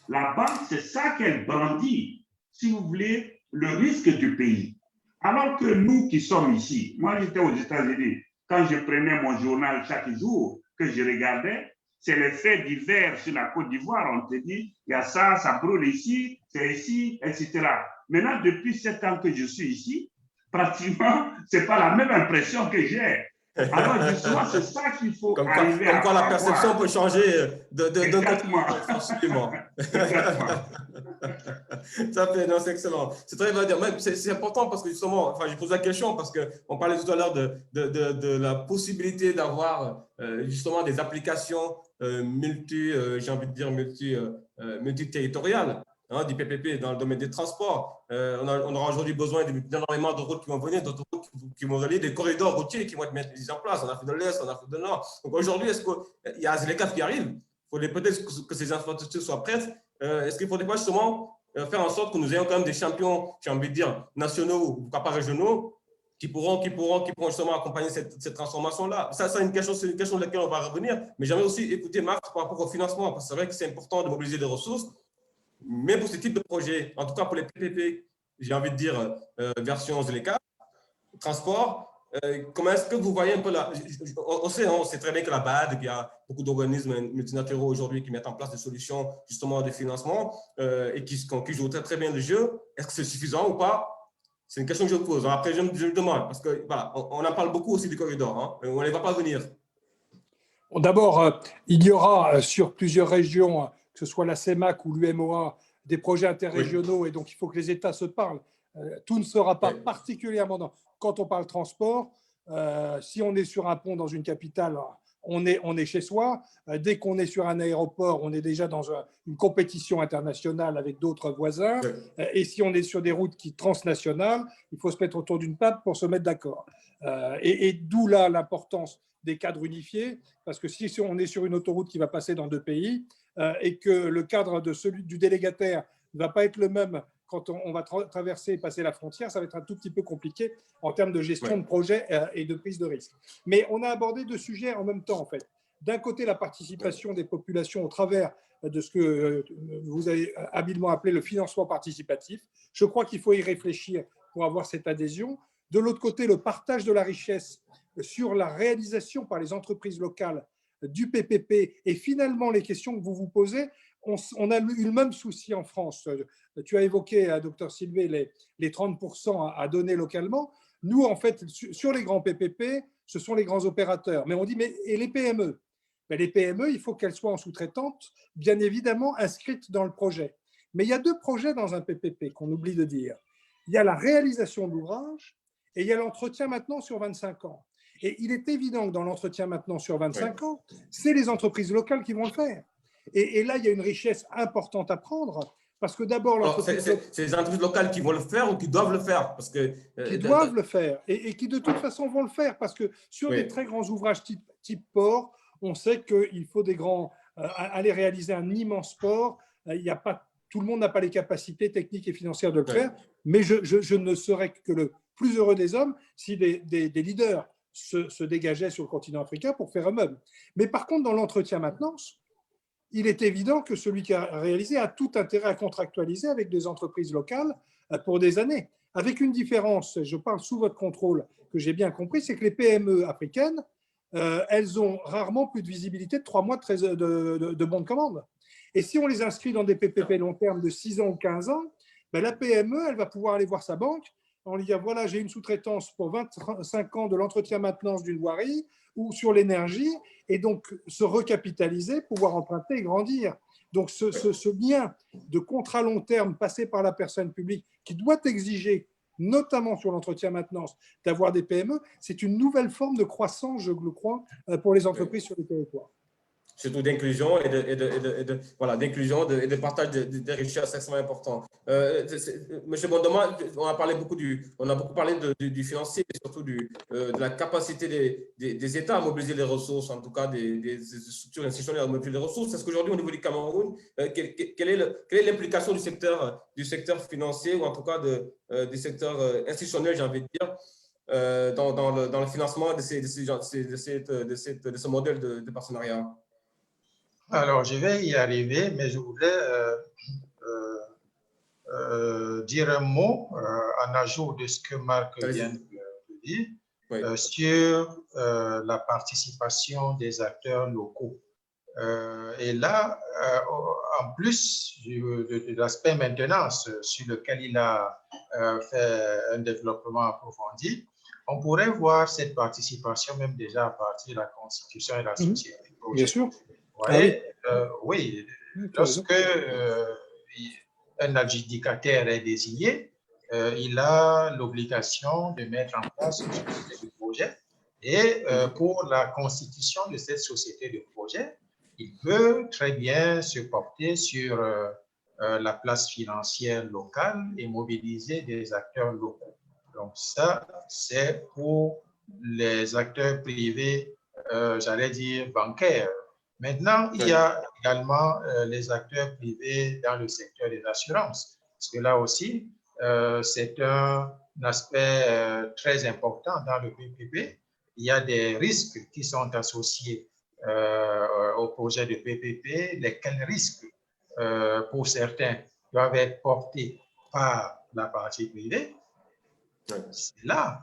la banque, c'est ça qu'elle brandit, si vous voulez, le risque du pays. Alors que nous qui sommes ici, moi j'étais aux États-Unis, quand je prenais mon journal chaque jour, que je regardais, c'est les faits divers sur la Côte d'Ivoire. On te dit, il y a ça, ça brûle ici, c'est ici, etc. Maintenant, depuis 7 ans que je suis ici, pratiquement, ce n'est pas la même impression que j'ai. Alors, justement, c'est ça qu'il faut arriver à Comme quoi la perception peut changer d'un côté à absolument. Ça fait, non, c'est excellent. C'est très bien à dire. C'est important parce que justement, enfin, je pose la question parce qu'on parlait tout à l'heure de la possibilité d'avoir justement des applications j'ai envie de dire multi-territoriales. Hein, du PPP dans le domaine des transports. On aura aujourd'hui besoin d'énormément de routes qui vont venir, d'autres routes qui vont relier, des corridors routiers qui vont être mis en place en Afrique de l'Est, en Afrique du Nord. Donc aujourd'hui, est-ce qu'il y a les cas qui arrivent? Il faudrait peut-être que ces infrastructures soient prêtes. Est-ce qu'il ne faudrait pas justement faire en sorte que nous ayons quand même des champions, j'ai envie de dire, nationaux ou pourquoi pas régionaux, qui pourront justement accompagner cette transformation-là? Ça, c'est une question sur laquelle on va revenir. Mais j'aimerais aussi écouter Marc par rapport au financement, parce que c'est vrai que c'est important de mobiliser des ressources. Mais pour ce type de projet, en tout cas pour les PPP, j'ai envie de dire version ZLECA, transport, comment est-ce que vous voyez un peu là? On sait très bien que la BAD, qu'il y a beaucoup d'organismes multilatéraux aujourd'hui qui mettent en place des solutions justement de financement et qui jouent très, très bien le jeu. Est-ce que c'est suffisant ou pas? C'est une question que je pose. Après, je me demande, parce que voilà, on en parle beaucoup aussi du corridor, hein, on ne les va pas venir. Bon, d'abord, il y aura sur plusieurs régions, que ce soit la CEMAC ou l'UMOA, des projets interrégionaux, et donc il faut que les États se parlent. Tout ne sera pas particulièrement quand on parle transport. Si on est sur un pont dans une capitale, on est chez soi. Dès qu'on est sur un aéroport, on est déjà dans une compétition internationale avec d'autres voisins. Et si on est sur des routes transnationales, il faut se mettre autour d'une table pour se mettre d'accord. Et d'où là l'importance des cadres unifiés, parce que si on est sur une autoroute qui va passer dans 2 pays et que le cadre de celui du délégataire ne va pas être le même quand on va traverser et passer la frontière, ça va être un tout petit peu compliqué en termes de gestion de projet et de prise de risque. Mais on a abordé 2 sujets en même temps, en fait. D'un côté, la participation des populations au travers de ce que vous avez habilement appelé le financement participatif. Je crois qu'il faut y réfléchir pour avoir cette adhésion. De l'autre côté, le partage de la richesse sur la réalisation par les entreprises locales du PPP et finalement les questions que vous vous posez, on a eu le même souci en France. Tu as évoqué, Dr Sylvé, les 30% à donner localement. Nous, en fait, sur les grands PPP, ce sont les grands opérateurs. Mais on dit, mais et les PME? Ben, les PME, il faut qu'elles soient en sous-traitante, bien évidemment inscrites dans le projet. Mais il y a deux projets dans un PPP qu'on oublie de dire. Il y a la réalisation de l'ouvrage et il y a l'entretien maintenant sur 25 ans. Et il est évident que dans l'entretien maintenant sur 25 ans, c'est les entreprises locales qui vont le faire. Et là, il y a une richesse importante à prendre, parce que d'abord, c'est les entreprises locales qui vont le faire ou qui doivent le faire parce que, qui doivent le faire et qui de toute façon vont le faire, parce que sur des très grands ouvrages type port, on sait qu'il faut des grands… aller réaliser un immense port, il y a pas, tout le monde n'a pas les capacités techniques et financières de le faire, mais je ne serais que le plus heureux des hommes si des leaders se dégageaient sur le continent africain pour faire eux-mêmes. Mais par contre, dans l'entretien maintenance, il est évident que celui qui a réalisé a tout intérêt à contractualiser avec des entreprises locales pour des années. Avec une différence, je parle sous votre contrôle, que j'ai bien compris, c'est que les PME africaines, elles ont rarement plus de visibilité de 3 mois de bons de commande. Et si on les inscrit dans des PPP long terme de 6 ans ou 15 ans, ben la PME, elle va pouvoir aller voir sa banque en lui dire, voilà, j'ai une sous-traitance pour 25 ans de l'entretien-maintenance d'une voirie ou sur l'énergie, et donc se recapitaliser, pouvoir emprunter et grandir. Donc ce lien de contrat long terme passé par la personne publique qui doit exiger, notamment sur l'entretien-maintenance, d'avoir des PME, c'est une nouvelle forme de croissance, je le crois, pour les entreprises sur les territoires. Surtout d'inclusion et d'inclusion et de partage des richesses extrêmement important. Monsieur Bondoman, on a beaucoup parlé du financier, et surtout de la capacité des États à mobiliser les ressources, en tout cas des structures institutionnelles à mobiliser les ressources. Est-ce qu'aujourd'hui, au niveau du Cameroun, quelle est l'implication du secteur financier, ou en tout cas du secteur institutionnel, j'ai envie de dire, dans le financement de ce modèle de partenariat? Alors, je vais y arriver, mais je voudrais dire un mot en ajout de ce que Marc vient de dire sur la participation des acteurs locaux. Et là, en plus de l'aspect maintenance sur lequel il a fait un développement approfondi, on pourrait voir cette participation même déjà à partir de la constitution et la société. Bien sûr. Ouais, oui, lorsque un adjudicataire est désigné, il a l'obligation de mettre en place une société de projet. Et pour la constitution de cette société de projet, il peut très bien se porter sur la place financière locale et mobiliser des acteurs locaux. Donc ça, c'est pour les acteurs privés, j'allais dire bancaires. Maintenant, il y a également les acteurs privés dans le secteur des assurances, parce que là aussi, c'est un aspect très important dans le PPP. Il y a des risques qui sont associés au projet de PPP, lesquels risques, pour certains, doivent être portés par la partie privée. C'est là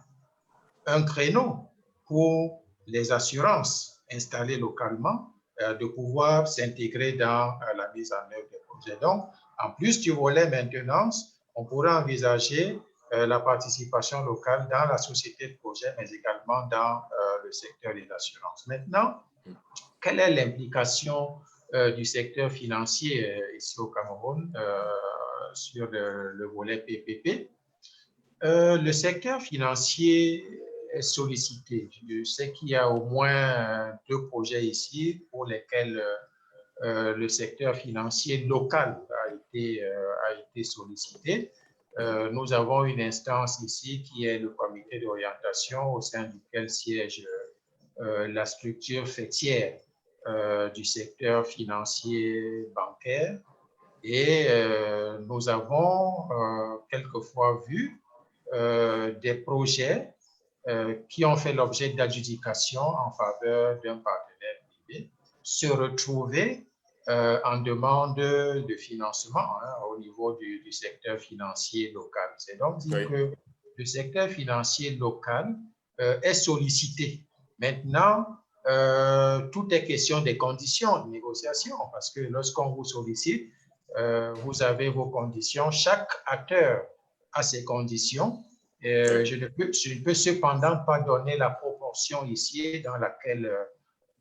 un créneau pour les assurances installées localement de pouvoir s'intégrer dans la mise en œuvre des projets. Donc, en plus du volet maintenance, on pourrait envisager la participation locale dans la société de projet, mais également dans le secteur des assurances. Maintenant, quelle est l'implication du secteur financier ici au Cameroun sur le volet PPP? Le secteur financier est sollicité. Je sais qu'il y a au moins 2 projets ici pour lesquels le secteur financier local a été sollicité. Nous avons une instance ici qui est le comité d'orientation au sein duquel siège la structure faîtière du secteur financier bancaire. Et nous avons quelquefois vu des projets qui ont fait l'objet d'adjudication en faveur d'un partenaire privé se retrouver en demande de financement au niveau du secteur financier local. C'est donc dire que le secteur financier local est sollicité. Maintenant, tout est question des conditions de négociation, parce que lorsqu'on vous sollicite, vous avez vos conditions. Chaque acteur a ses conditions. Je ne peux cependant pas donner la proportion ici dans laquelle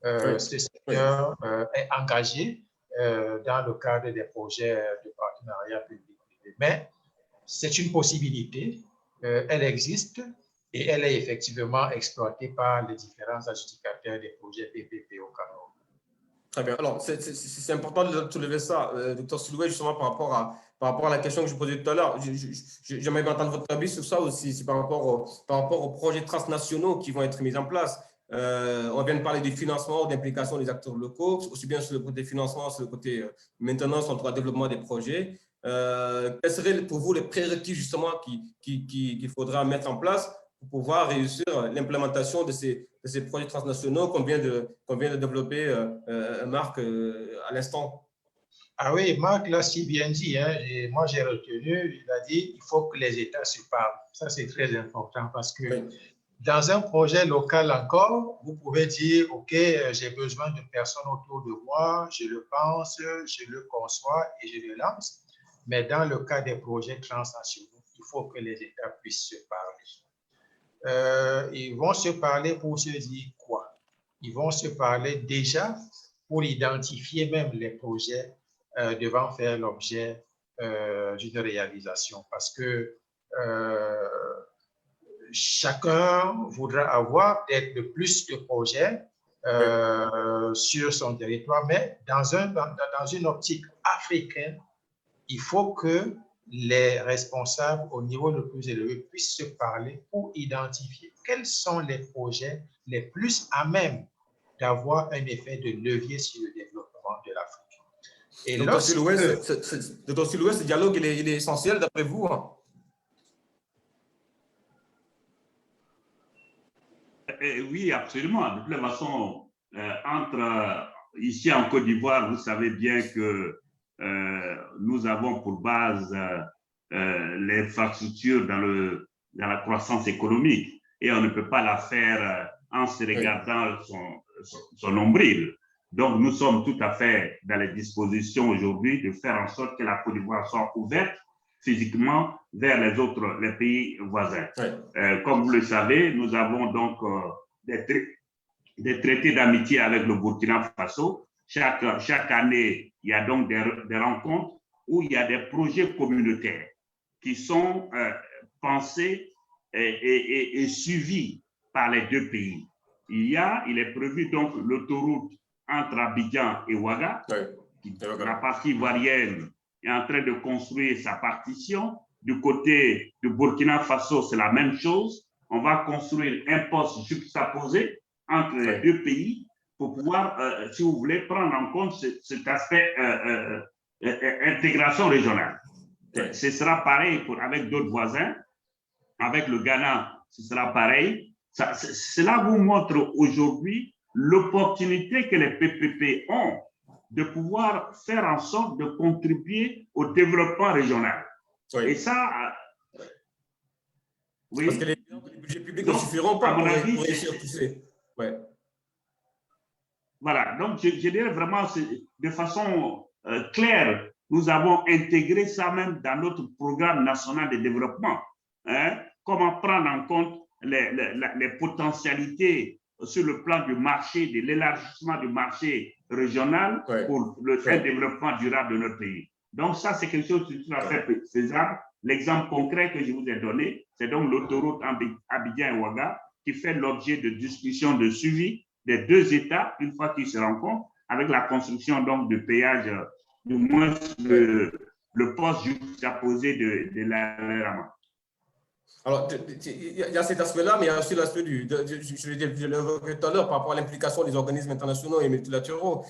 ce secteur est engagé dans le cadre des projets de partenariat public-privé. Mais c'est une possibilité, elle existe et elle est effectivement exploitée par les différents adjudicateurs des projets PPP au Cameroun. Très bien. Alors, c'est important de soulever ça, Dr. Siloué, justement par rapport à la question que je posais tout à l'heure. J'aimerais entendre votre avis sur ça aussi, c'est par rapport aux projets transnationaux qui vont être mis en place. On vient de parler du financement, d'implication des acteurs locaux, aussi bien sur le côté financement, sur le côté maintenance, entre le développement des projets. Quels seraient pour vous les prérequis justement qu'il faudra mettre en place pour pouvoir réussir l'implémentation de ces projets transnationaux qu'on vient de développer, Marc, à l'instant? Ah oui, Marc l'a si bien dit, hein, et moi j'ai retenu, il a dit il faut que les États se parlent. Ça, c'est très important parce que dans un projet local encore, vous pouvez dire, OK, j'ai besoin de personnes autour de moi, je le pense, je le conçois et je le lance. Mais dans le cas des projets transnationaux, il faut que les États puissent se parler. Ils vont se parler pour se dire quoi? Ils vont se parler déjà pour identifier même les projets devant faire l'objet d'une réalisation. Parce que chacun voudra avoir peut-être le plus de projets sur son territoire, mais dans une optique africaine, il faut que les responsables au niveau le plus élevé puissent se parler pour identifier quels sont les projets les plus à même d'avoir un effet de levier sur le développement de l'Afrique. Et Dr. Siloué, ce dialogue, il est essentiel d'après vous, hein? Oui, absolument. De toute façon, ici en Côte d'Ivoire, vous savez bien que nous avons pour base l'infrastructure dans la croissance économique et on ne peut pas la faire en se regardant son nombril. Donc, nous sommes tout à fait dans les dispositions aujourd'hui de faire en sorte que la Côte d'Ivoire soit ouverte physiquement vers les pays voisins. Comme vous le savez, nous avons donc des traités d'amitié avec le Burkina Faso. Chaque année, il y a donc des rencontres où il y a des projets communautaires qui sont pensés et suivis par les deux pays. Il est prévu donc l'autoroute entre Abidjan et Ouaga. La partie ivoirienne est en train de construire sa partition. Du côté du Burkina Faso, c'est la même chose. On va construire un poste juxtaposé entre les deux pays pour pouvoir, si vous voulez, prendre en compte cet aspect intégration régionale. Ce sera pareil avec d'autres voisins. Avec le Ghana, ce sera pareil. Cela vous montre aujourd'hui l'opportunité que les PPP ont de pouvoir faire en sorte de contribuer au développement régional. Et ça, oui. Parce que les budgets publics ne suffiront pas pour réussir tout ça. Voilà, donc je dirais vraiment de façon claire, nous avons intégré ça même dans notre programme national de développement. Comment prendre en compte les potentialités sur le plan du marché, de l'élargissement du marché régional pour le développement durable de notre pays. Donc ça, c'est quelque chose de tout à fait faisable. L'exemple concret que je vous ai donné, c'est donc l'autoroute Abidjan et Ouaga qui fait l'objet de discussions de suivi des deux États une fois qu'ils se rencontrent avec la construction donc de péage, du moins le poste juxtaposé de la. Alors, il y a cet aspect-là, mais il y a aussi l'aspect je l'évoquais tout à l'heure, par rapport à l'implication des organismes internationaux et multilatéraux.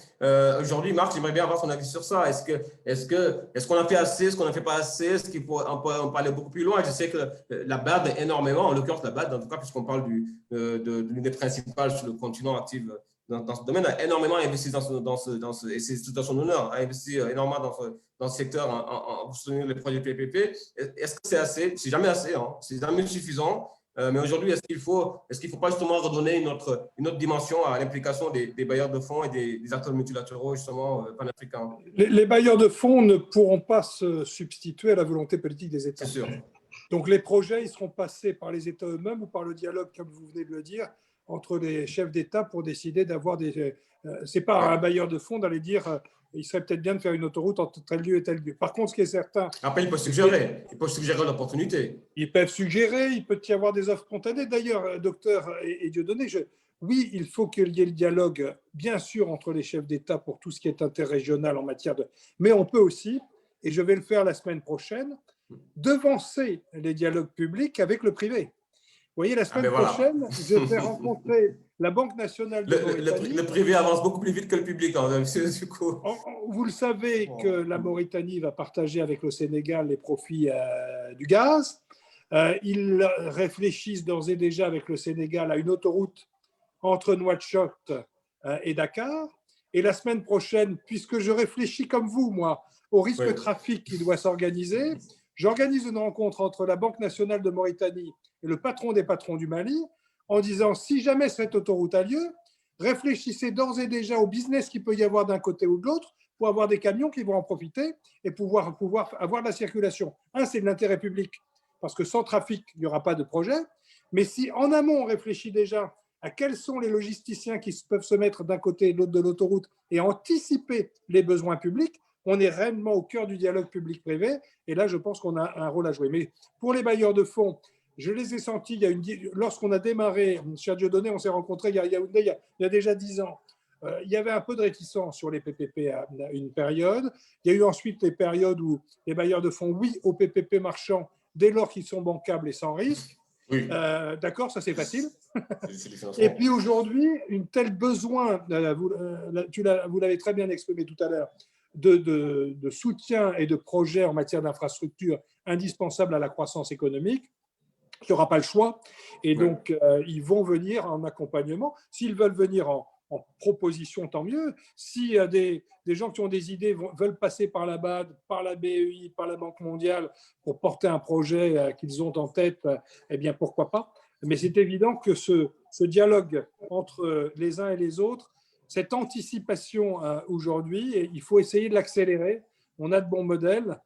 Aujourd'hui, Marc, j'aimerais bien avoir son avis sur ça. Est-ce qu'on a fait assez, est-ce qu'on n'a fait pas assez, est-ce qu'on peut en aller beaucoup plus loin? Je sais que la BAD est énormément, en l'occurrence la BAD, en tout cas, puisqu'on parle de l'une des principales sur le continent active dans ce domaine, a énormément investi et c'est tout à son honneur, a investi énormément dans ce secteur pour soutenir les projets PPP. Est-ce que c'est assez? C'est jamais assez, hein. C'est jamais suffisant. Mais aujourd'hui, est-ce qu'il faut pas justement redonner une autre dimension à l'implication des bailleurs de fonds et des acteurs multilatéraux, justement, panafricains? Les bailleurs de fonds ne pourront pas se substituer à la volonté politique des États. C'est sûr. Donc les projets, ils seront passés par les États eux-mêmes ou par le dialogue, comme vous venez de le dire, entre les chefs d'État pour décider d'avoir des... c'est pas un bailleur de fonds d'aller dire il serait peut-être bien de faire une autoroute entre tel lieu et tel lieu. Par contre, ce qui est certain... Après, ils peuvent suggérer l'opportunité. Ils peuvent suggérer, il peut y avoir des offres spontanées. D'ailleurs, docteur et Dieudonné, oui, il faut qu'il y ait le dialogue, bien sûr, entre les chefs d'État pour tout ce qui est interrégional en matière de... Mais on peut aussi, et je vais le faire la semaine prochaine, devancer les dialogues publics avec le privé. Vous voyez, la semaine prochaine, je vais rencontrer la Banque nationale de Mauritanie. Le privé avance beaucoup plus vite que le public. Du coup. Vous le savez que la Mauritanie va partager avec le Sénégal les profits du gaz. Ils réfléchissent d'ores et déjà avec le Sénégal à une autoroute entre Nouakchott et Dakar. Et la semaine prochaine, puisque je réfléchis comme vous, moi, au risque trafic qui doit s'organiser, j'organise une rencontre entre la Banque nationale de Mauritanie et le patron des patrons du Mali en disant, si jamais cette autoroute a lieu, réfléchissez d'ores et déjà au business qu'il peut y avoir d'un côté ou de l'autre pour avoir des camions qui vont en profiter et pouvoir avoir de la circulation. C'est de l'intérêt public, parce que sans trafic, il n'y aura pas de projet. Mais si en amont, on réfléchit déjà à quels sont les logisticiens qui peuvent se mettre d'un côté et de l'autre de l'autoroute et anticiper les besoins publics, on est réellement au cœur du dialogue public-privé. Et là, je pense qu'on a un rôle à jouer. Mais pour les bailleurs de fonds, je les ai sentis, lorsqu'on a démarré, cher Dieudonné, on s'est rencontrés il y a déjà 10 ans. Il y avait un peu de réticence sur les PPP à une période. Il y a eu ensuite les périodes où les bailleurs de fonds, oui, aux PPP marchands, dès lors qu'ils sont bancables et sans risque. Oui. D'accord, ça c'est facile. Et puis aujourd'hui, une telle besoin, vous l'avez très bien exprimé tout à l'heure, de soutien et de projets en matière d'infrastructure indispensables à la croissance économique, il n'y aura pas le choix. Et donc, ils vont venir en accompagnement. S'ils veulent venir en proposition, tant mieux. Si des gens qui ont des idées veulent passer par la BAD, par la BEI, par la Banque mondiale pour porter un projet qu'ils ont en tête, eh bien, pourquoi pas. Mais c'est évident que ce dialogue entre les uns et les autres, cette anticipation aujourd'hui, il faut essayer de l'accélérer. On a de bons modèles.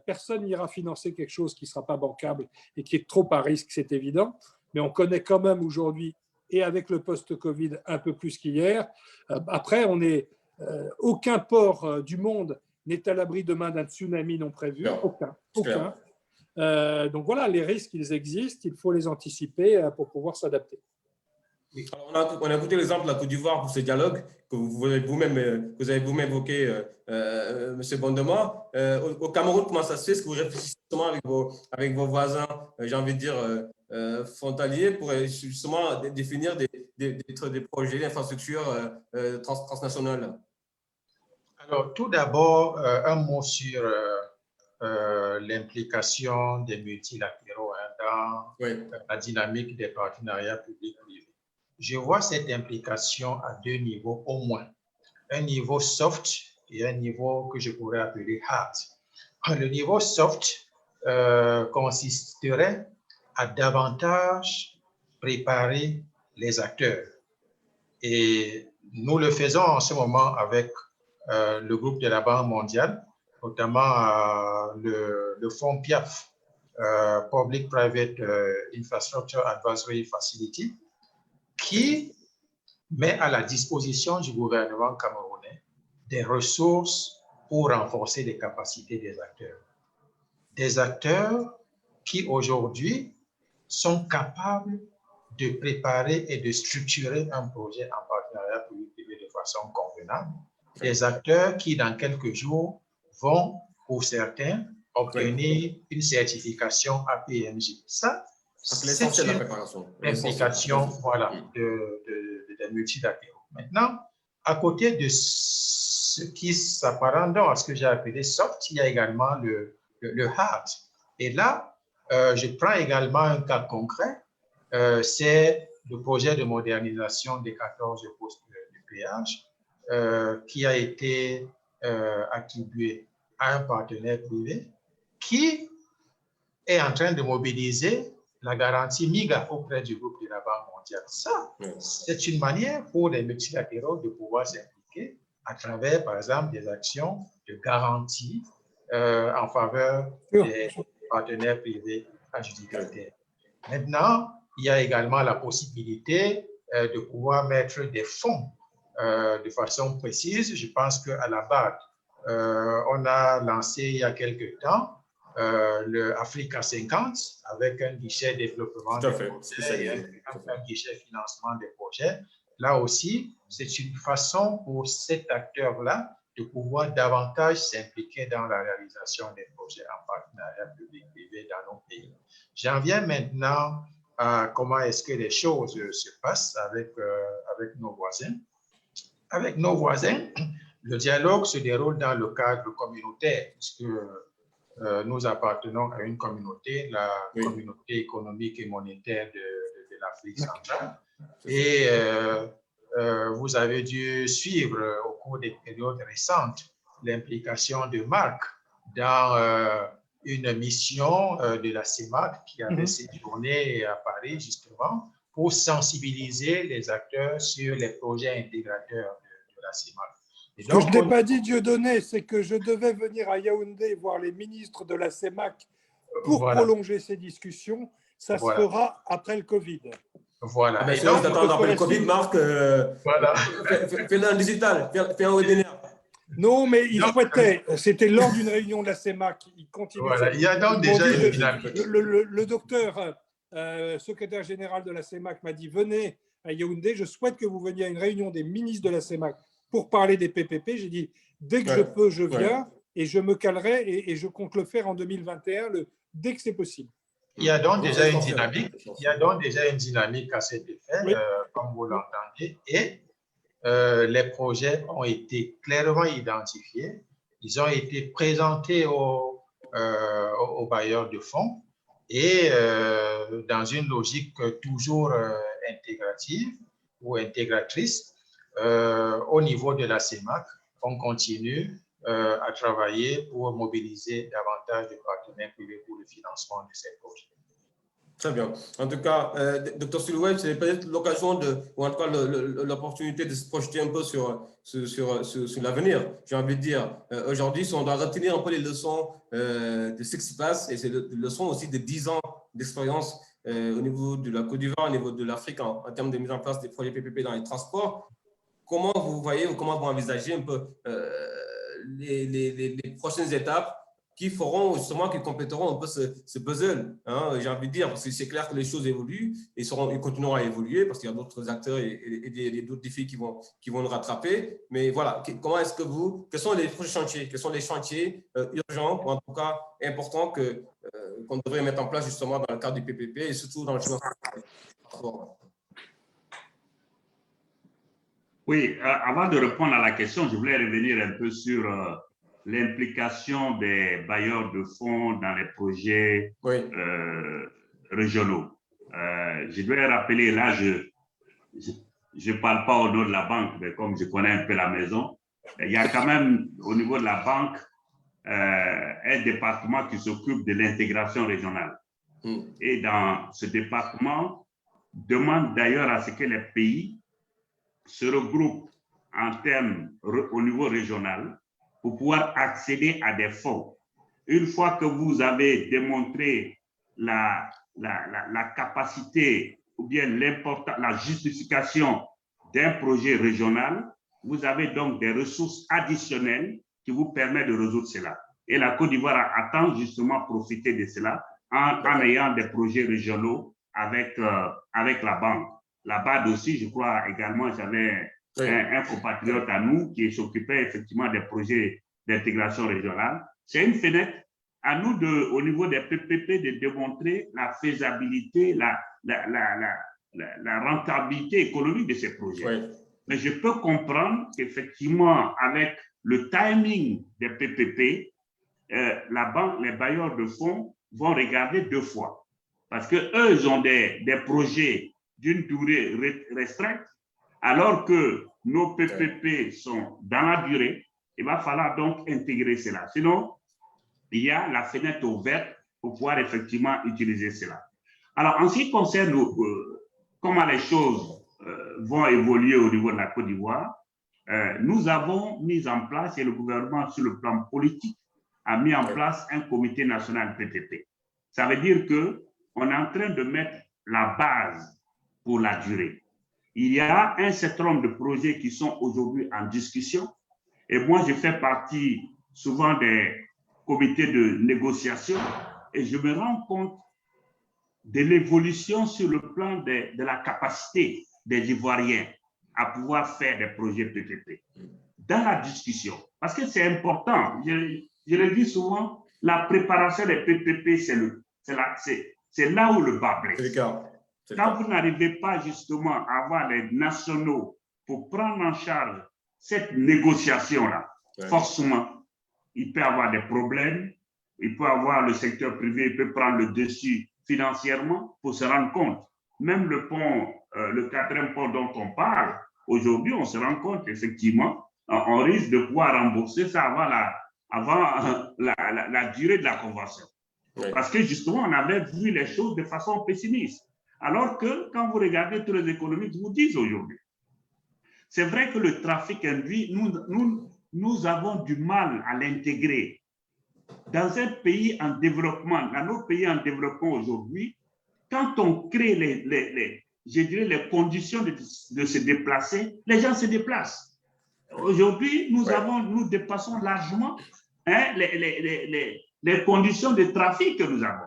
Personne n'ira financer quelque chose qui ne sera pas bancable et qui est trop à risque, c'est évident. Mais on connaît quand même aujourd'hui, et avec le post-Covid un peu plus qu'hier. Après, aucun port du monde n'est à l'abri demain d'un tsunami non prévu. Aucun. Donc voilà, les risques, ils existent. Il faut les anticiper pour pouvoir s'adapter. Alors, on a écouté l'exemple de la Côte d'Ivoire pour ce dialogue que vous avez vous-même évoqué, M. Bondema. Au Cameroun, comment ça se fait? Est-ce que vous réfléchissez justement avec vos voisins, j'ai envie de dire, frontaliers, pour justement définir des projets d'infrastructure transnationales? Alors, tout d'abord, un mot sur l'implication des multilatéraux dans la dynamique des partenariats publics-privés. Je vois cette implication à deux niveaux au moins. Un niveau soft et un niveau que je pourrais appeler hard. Le niveau soft consisterait à davantage préparer les acteurs. Et nous le faisons en ce moment avec le groupe de la Banque mondiale, notamment le fonds PIAF, Public-Private Infrastructure Advisory Facility, qui met à la disposition du gouvernement camerounais des ressources pour renforcer les capacités des acteurs. Des acteurs qui aujourd'hui sont capables de préparer et de structurer un projet en partenariat public-privé de façon convenable. Des acteurs qui, dans quelques jours, vont, pour certains, obtenir une certification APMJ. Ça, c'est une implication des multilatéraux. Maintenant, à côté de ce qui s'apparente à ce que j'ai appelé soft, il y a également le hard. Et là, je prends également un cas concret, c'est le projet de modernisation des 14 postes de péage qui a été attribué à un partenaire privé qui est en train de mobiliser la garantie MIGA auprès du groupe de la Banque mondiale. Ça, c'est une manière pour les multilatéraux de pouvoir s'impliquer à travers, par exemple, des actions de garantie en faveur des partenaires privés adjudicataires. Maintenant, il y a également la possibilité de pouvoir mettre des fonds de façon précise. Je pense qu'à la BAD, on a lancé il y a quelques temps le Africa 50 avec un guichet développement des projets et un guichet financement des projets. Là aussi, c'est une façon pour cet acteur-là de pouvoir davantage s'impliquer dans la réalisation des projets en partenariat public-privé dans nos pays. J'en viens maintenant à comment est-ce que les choses se passent avec nos voisins. Avec nos voisins, le dialogue se déroule dans le cadre communautaire, puisque nous appartenons à une communauté, la communauté économique et monétaire de l'Afrique centrale. Et vous avez dû suivre au cours des périodes récentes l'implication de Marc dans une mission de la CEMAC qui avait séjourné à Paris justement pour sensibiliser les acteurs sur les projets intégrateurs de la CEMAC. Ce que je n'ai pas dit, Dieudonné, c'est que je devais venir à Yaoundé voir les ministres de la CEMAC pour prolonger ces discussions. Ça se fera après le Covid. Voilà. Mais si on attend après le Covid, Marc, fais-le en digital, fais un webinaire. Non, mais il souhaitait, c'était lors d'une réunion de la CEMAC, il continue. Voilà, il y a donc déjà une dynamique. Le docteur, secrétaire général de la CEMAC, m'a dit, venez à Yaoundé, je souhaite que vous veniez à une réunion des ministres de la CEMAC pour parler des PPP. J'ai dit, dès que je peux, je viens et je me calerai et je compte le faire en 2021, dès que c'est possible. Il y a donc déjà une dynamique. Il y a donc déjà une dynamique à cet effet, comme vous l'entendez, et les projets ont été clairement identifiés. Ils ont été présentés aux bailleurs de fonds et dans une logique toujours intégrative ou intégratrice, au niveau de la CEMAC, on continue à travailler pour mobiliser davantage de partenaires privés pour le financement de ces projets. Très bien. En tout cas, Dr Sulouet, c'est peut-être l'occasion ou en tout cas l'opportunité de se projeter un peu sur l'avenir. J'ai envie de dire, aujourd'hui, si on doit retenir un peu les leçons de ce qui se passe, et c'est les leçons aussi de 10 ans d'expérience au niveau de la Côte d'Ivoire, au niveau de l'Afrique, en termes de mise en place des projets PPP dans les transports. Comment vous voyez ou comment vous envisagez un peu les prochaines étapes qui feront justement, qui compléteront un peu ce puzzle, hein, j'ai envie de dire, parce que c'est clair que les choses évoluent et ils continueront à évoluer parce qu'il y a d'autres acteurs et d'autres défis qui vont nous rattraper. Mais voilà, comment est-ce que quels sont les prochains chantiers, quels sont les chantiers urgents ou en tout cas importants qu'on devrait mettre en place justement dans le cadre du PPP et surtout dans le financement? Oui, avant de répondre à la question, je voulais revenir un peu sur l'implication des bailleurs de fonds dans les projets régionaux. Je dois rappeler, là, je parle pas au nom de la banque, mais comme je connais un peu la maison, il y a quand même au niveau de la banque un département qui s'occupe de l'intégration régionale. Et dans ce département, demande d'ailleurs à ce que les pays se regroupent en termes au niveau régional pour pouvoir accéder à des fonds. Une fois que vous avez démontré la capacité ou bien la justification d'un projet régional, vous avez donc des ressources additionnelles qui vous permettent de résoudre cela. Et la Côte d'Ivoire attend justement profiter de cela en ayant des projets régionaux avec la banque. La BAD aussi, je crois également, j'avais un compatriote à nous qui s'occupait effectivement des projets d'intégration régionale. C'est une fenêtre à nous, au niveau des PPP, de démontrer la faisabilité, la rentabilité économique de ces projets. Mais je peux comprendre qu'effectivement, avec le timing des PPP, la banque, les bailleurs de fonds vont regarder 2 fois. Parce qu'eux, ils ont des projets d'une durée restreinte, alors que nos PPP sont dans la durée. Il va falloir donc intégrer cela. Sinon, il y a la fenêtre ouverte pour pouvoir effectivement utiliser cela. Alors, en ce qui concerne comment les choses vont évoluer au niveau de la Côte d'Ivoire, nous avons mis en place, et le gouvernement, sur le plan politique, a mis en place un comité national PPP. Ça veut dire qu'on est en train de mettre la base pour la durée. Il y a un certain nombre de projets qui sont aujourd'hui en discussion. Et moi, je fais partie souvent des comités de négociation et je me rends compte de l'évolution sur le plan de la capacité des Ivoiriens à pouvoir faire des projets PPP. Dans la discussion, parce que c'est important, je le dis souvent, la préparation des PPP, c'est là où le bas blesse. Quand vous n'arrivez pas justement à avoir les nationaux pour prendre en charge cette négociation-là, forcément, il peut y avoir des problèmes, il peut y avoir le secteur privé, il peut prendre le dessus financièrement pour se rendre compte. Même le pont, le 4e pont dont on parle, aujourd'hui, on se rend compte effectivement, on risque de pouvoir rembourser ça avant la durée de la convention. Parce que justement, on avait vu les choses de façon pessimiste. Alors que quand vous regardez tous les économistes vous disent aujourd'hui, c'est vrai que le trafic induit, nous avons du mal à l'intégrer. Dans un pays en développement, dans nos pays en développement aujourd'hui, quand on crée les conditions de se déplacer, les gens se déplacent. Aujourd'hui, nous dépassons largement les conditions de trafic que nous avons.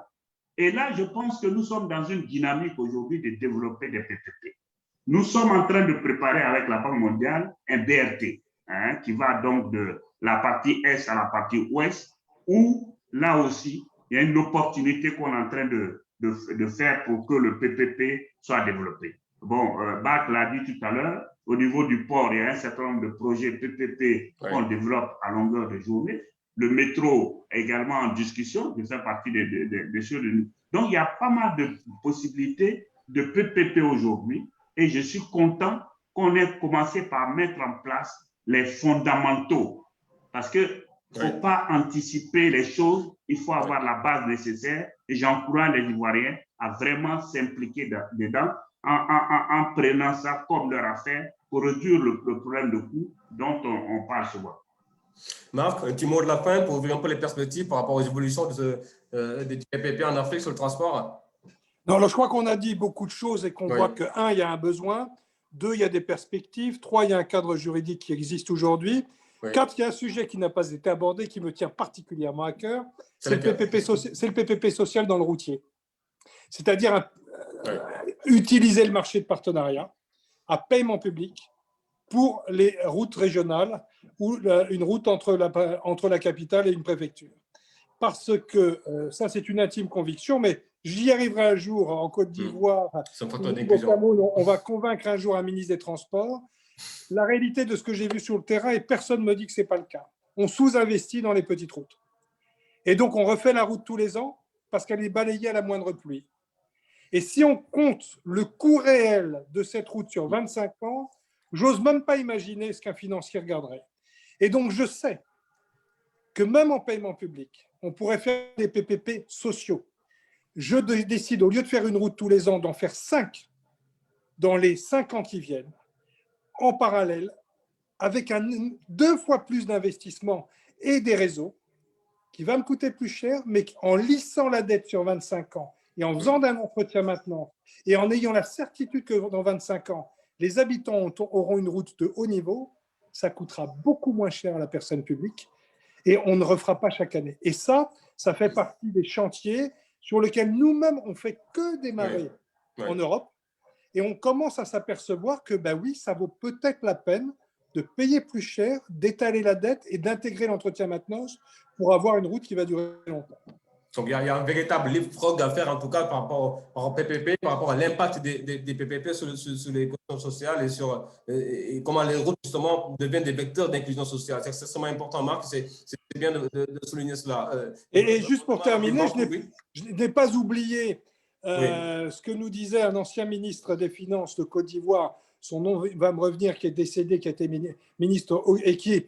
Et là, je pense que nous sommes dans une dynamique aujourd'hui de développer des PPP. Nous sommes en train de préparer avec la Banque mondiale un BRT qui va donc de la partie Est à la partie Ouest, où là aussi, il y a une opportunité qu'on est en train de faire pour que le PPP soit développé. Bon, Bart l'a dit tout à l'heure, au niveau du port, il y a un certain nombre de projets PPP qu'on développe à longueur de journée. Le métro est également en discussion, de faire partie des choses. Donc, il y a pas mal de possibilités de PPP aujourd'hui et je suis content qu'on ait commencé par mettre en place les fondamentaux parce qu'il ne faut pas anticiper les choses, il faut avoir la base nécessaire et j'encourage les Ivoiriens à vraiment s'impliquer dedans en prenant ça comme leur affaire pour réduire le problème de coût dont on parle souvent. Marc, un petit mot de la fin pour ouvrir un peu les perspectives par rapport aux évolutions des PPP en Afrique sur le transport. Non, alors je crois qu'on a dit beaucoup de choses et qu'on voit que, 1, il y a un besoin, 2, il y a des perspectives, 3, il y a un cadre juridique qui existe aujourd'hui, 4, il y a un sujet qui n'a pas été abordé, qui me tient particulièrement à cœur, c'est le PPP social dans le routier. C'est-à-dire utiliser le marché de partenariat à paiement public pour les routes régionales ou une route entre la capitale et une préfecture. Parce que ça, c'est une intime conviction, mais j'y arriverai un jour en Côte d'Ivoire, au Cameroun, on va convaincre un jour un ministre des Transports. La réalité de ce que j'ai vu sur le terrain, et personne ne me dit que ce n'est pas le cas, on sous-investit dans les petites routes. Et donc, on refait la route tous les ans parce qu'elle est balayée à la moindre pluie. Et si on compte le coût réel de cette route sur 25 ans, j'ose même pas imaginer ce qu'un financier regarderait. Et donc, je sais que même en paiement public, on pourrait faire des PPP sociaux. Je décide, au lieu de faire une route tous les ans, d'en faire 5 dans les 5 ans qui viennent, en parallèle, avec 2 fois plus d'investissement et des réseaux, qui va me coûter plus cher, mais en lissant la dette sur 25 ans et en faisant d'un entretien maintenant, et en ayant la certitude que dans 25 ans, les habitants auront une route de haut niveau, ça coûtera beaucoup moins cher à la personne publique et on ne refera pas chaque année. Et ça fait partie des chantiers sur lesquels nous-mêmes, on ne fait que démarrer en Europe et on commence à s'apercevoir que, ben oui, ça vaut peut-être la peine de payer plus cher, d'étaler la dette et d'intégrer l'entretien maintenance pour avoir une route qui va durer longtemps. Donc, il y a un véritable leapfrog à faire, en tout cas, par rapport au PPP, par rapport à l'impact des PPP sur les questions sociales et comment les routes, justement, deviennent des vecteurs d'inclusion sociale. C'est extrêmement important, Marc, c'est bien de souligner cela. Et juste pour terminer, je n'ai pas oublié ce que nous disait un ancien ministre des Finances de Côte d'Ivoire, son nom va me revenir, qui est décédé, qui était ministre et qui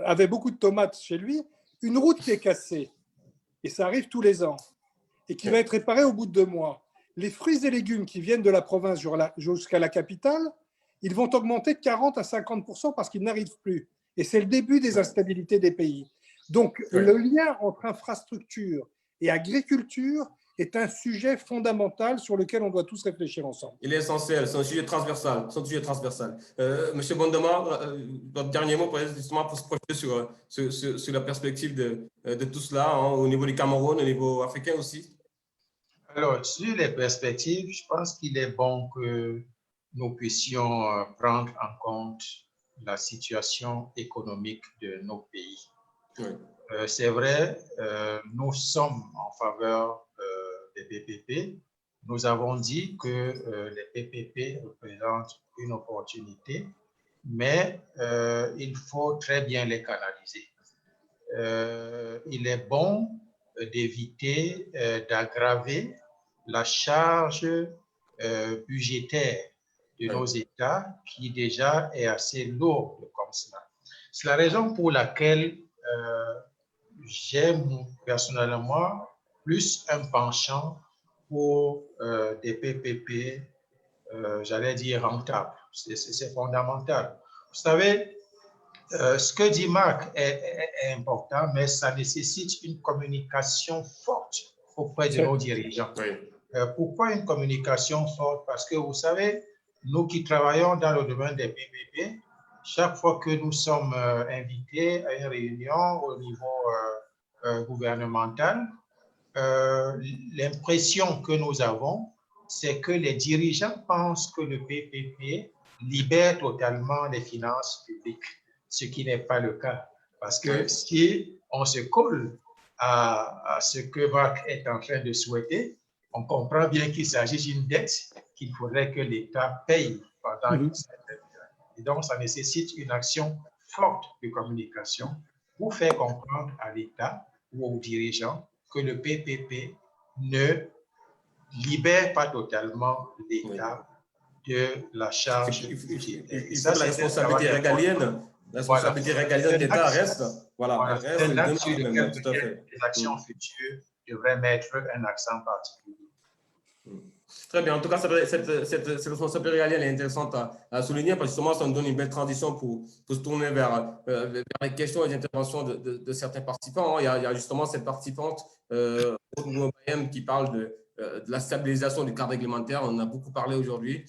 avait beaucoup de tomates chez lui, une route qui est cassée. Et ça arrive tous les ans, et qui va être réparé au bout de 2 mois. les fruits et légumes qui viennent de la province jusqu'à la capitale, ils vont augmenter de 40 à 50% parce qu'ils n'arrivent plus. Et c'est le début des instabilités des pays. Donc, le lien entre infrastructure et agriculture est un sujet fondamental sur lequel on doit tous réfléchir ensemble. Il est essentiel, c'est un sujet transversal. Monsieur Bondema, votre dernier mot, justement, pour se projeter sur la perspective de tout cela, hein, au niveau du Cameroun, au niveau africain aussi. Alors, sur les perspectives, je pense qu'il est bon que nous puissions prendre en compte la situation économique de nos pays. Oui. C'est vrai, nous sommes en faveur des PPP. Nous avons dit que les PPP représentent une opportunité, mais il faut très bien les canaliser. Il est bon d'éviter d'aggraver la charge budgétaire de nos États qui déjà est assez lourde comme cela. C'est la raison pour laquelle j'aime personnellement plus un penchant pour des PPP, j'allais dire rentables. C'est fondamental. Vous savez, ce que dit Marc est important, mais ça nécessite une communication forte auprès de nos dirigeants. Pourquoi une communication forte? Parce que vous savez, nous qui travaillons dans le domaine des PPP, chaque fois que nous sommes invités à une réunion au niveau gouvernemental, l'impression que nous avons, c'est que les dirigeants pensent que le PPP libère totalement les finances publiques, ce qui n'est pas le cas. Parce que si on se colle à ce que Marc est en train de souhaiter, on comprend bien qu'il s'agit d'une dette qu'il faudrait que l'État paye pendant une certaine période. Et donc, ça nécessite une action forte de communication pour faire comprendre à l'État ou aux dirigeants que le PPP ne libère pas totalement l'État de la charge. Il faut que la responsabilité régalienne, de l'État reste. Voilà, c'est un axe sur lequel tout à fait. Les actions futures devraient mettre un accent particulier. Très bien. En tout cas, cette responsabilité régalienne est intéressante à souligner parce que justement, ça nous donne une belle transition pour se tourner vers les questions et les interventions de certains participants. Il y a justement cette participante qui parle de la stabilisation du cadre réglementaire. On en a beaucoup parlé aujourd'hui.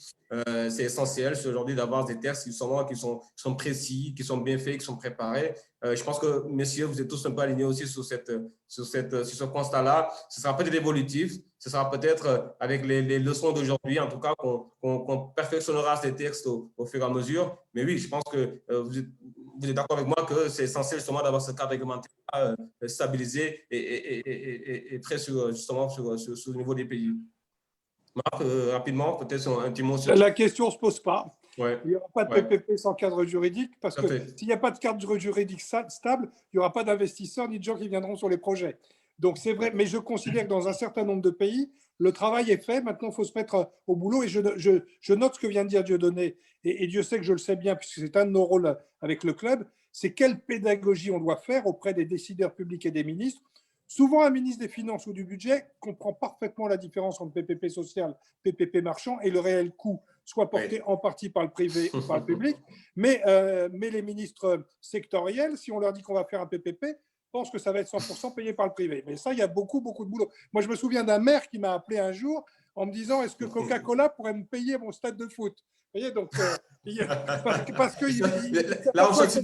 C'est essentiel aujourd'hui d'avoir des textes qui sont précis, qui sont bien faits, qui sont préparés. Je pense que, messieurs, vous êtes tous un peu alignés aussi sur ce constat-là. Ce sera peut-être évolutif. Ce sera peut-être avec les leçons d'aujourd'hui, en tout cas, qu'on perfectionnera ces textes au fur et à mesure. Mais oui, je pense que vous êtes d'accord avec moi que c'est essentiel justement d'avoir ce cadre réglementaire stabilisé et très justement sur le niveau des pays. Marc, rapidement, peut-être un petit mot sur… La question ne se pose pas. Ouais. Il n'y aura pas de PPP sans cadre juridique, parce que s'il n'y a pas de cadre juridique stable, il n'y aura pas d'investisseurs ni de gens qui viendront sur les projets. Donc c'est vrai, mais je considère que dans un certain nombre de pays, le travail est fait. Maintenant, il faut se mettre au boulot. Et je note ce que vient de dire Dieudonné, et Dieu sait que je le sais bien, puisque c'est un de nos rôles avec le club, c'est quelle pédagogie on doit faire auprès des décideurs publics et des ministres. Souvent, un ministre des Finances ou du Budget comprend parfaitement la différence entre PPP social, PPP marchand et le réel coût, soit porté en partie par le privé ou par le public. Mais les ministres sectoriels, si on leur dit qu'on va faire un PPP, pensent que ça va être 100% payé par le privé. Mais ça, il y a beaucoup de boulot. Moi, je me souviens d'un maire qui m'a appelé un jour en me disant « Est-ce que Coca-Cola pourrait me payer mon stade de foot ?» Vous voyez, donc, parce que… Là, on cherche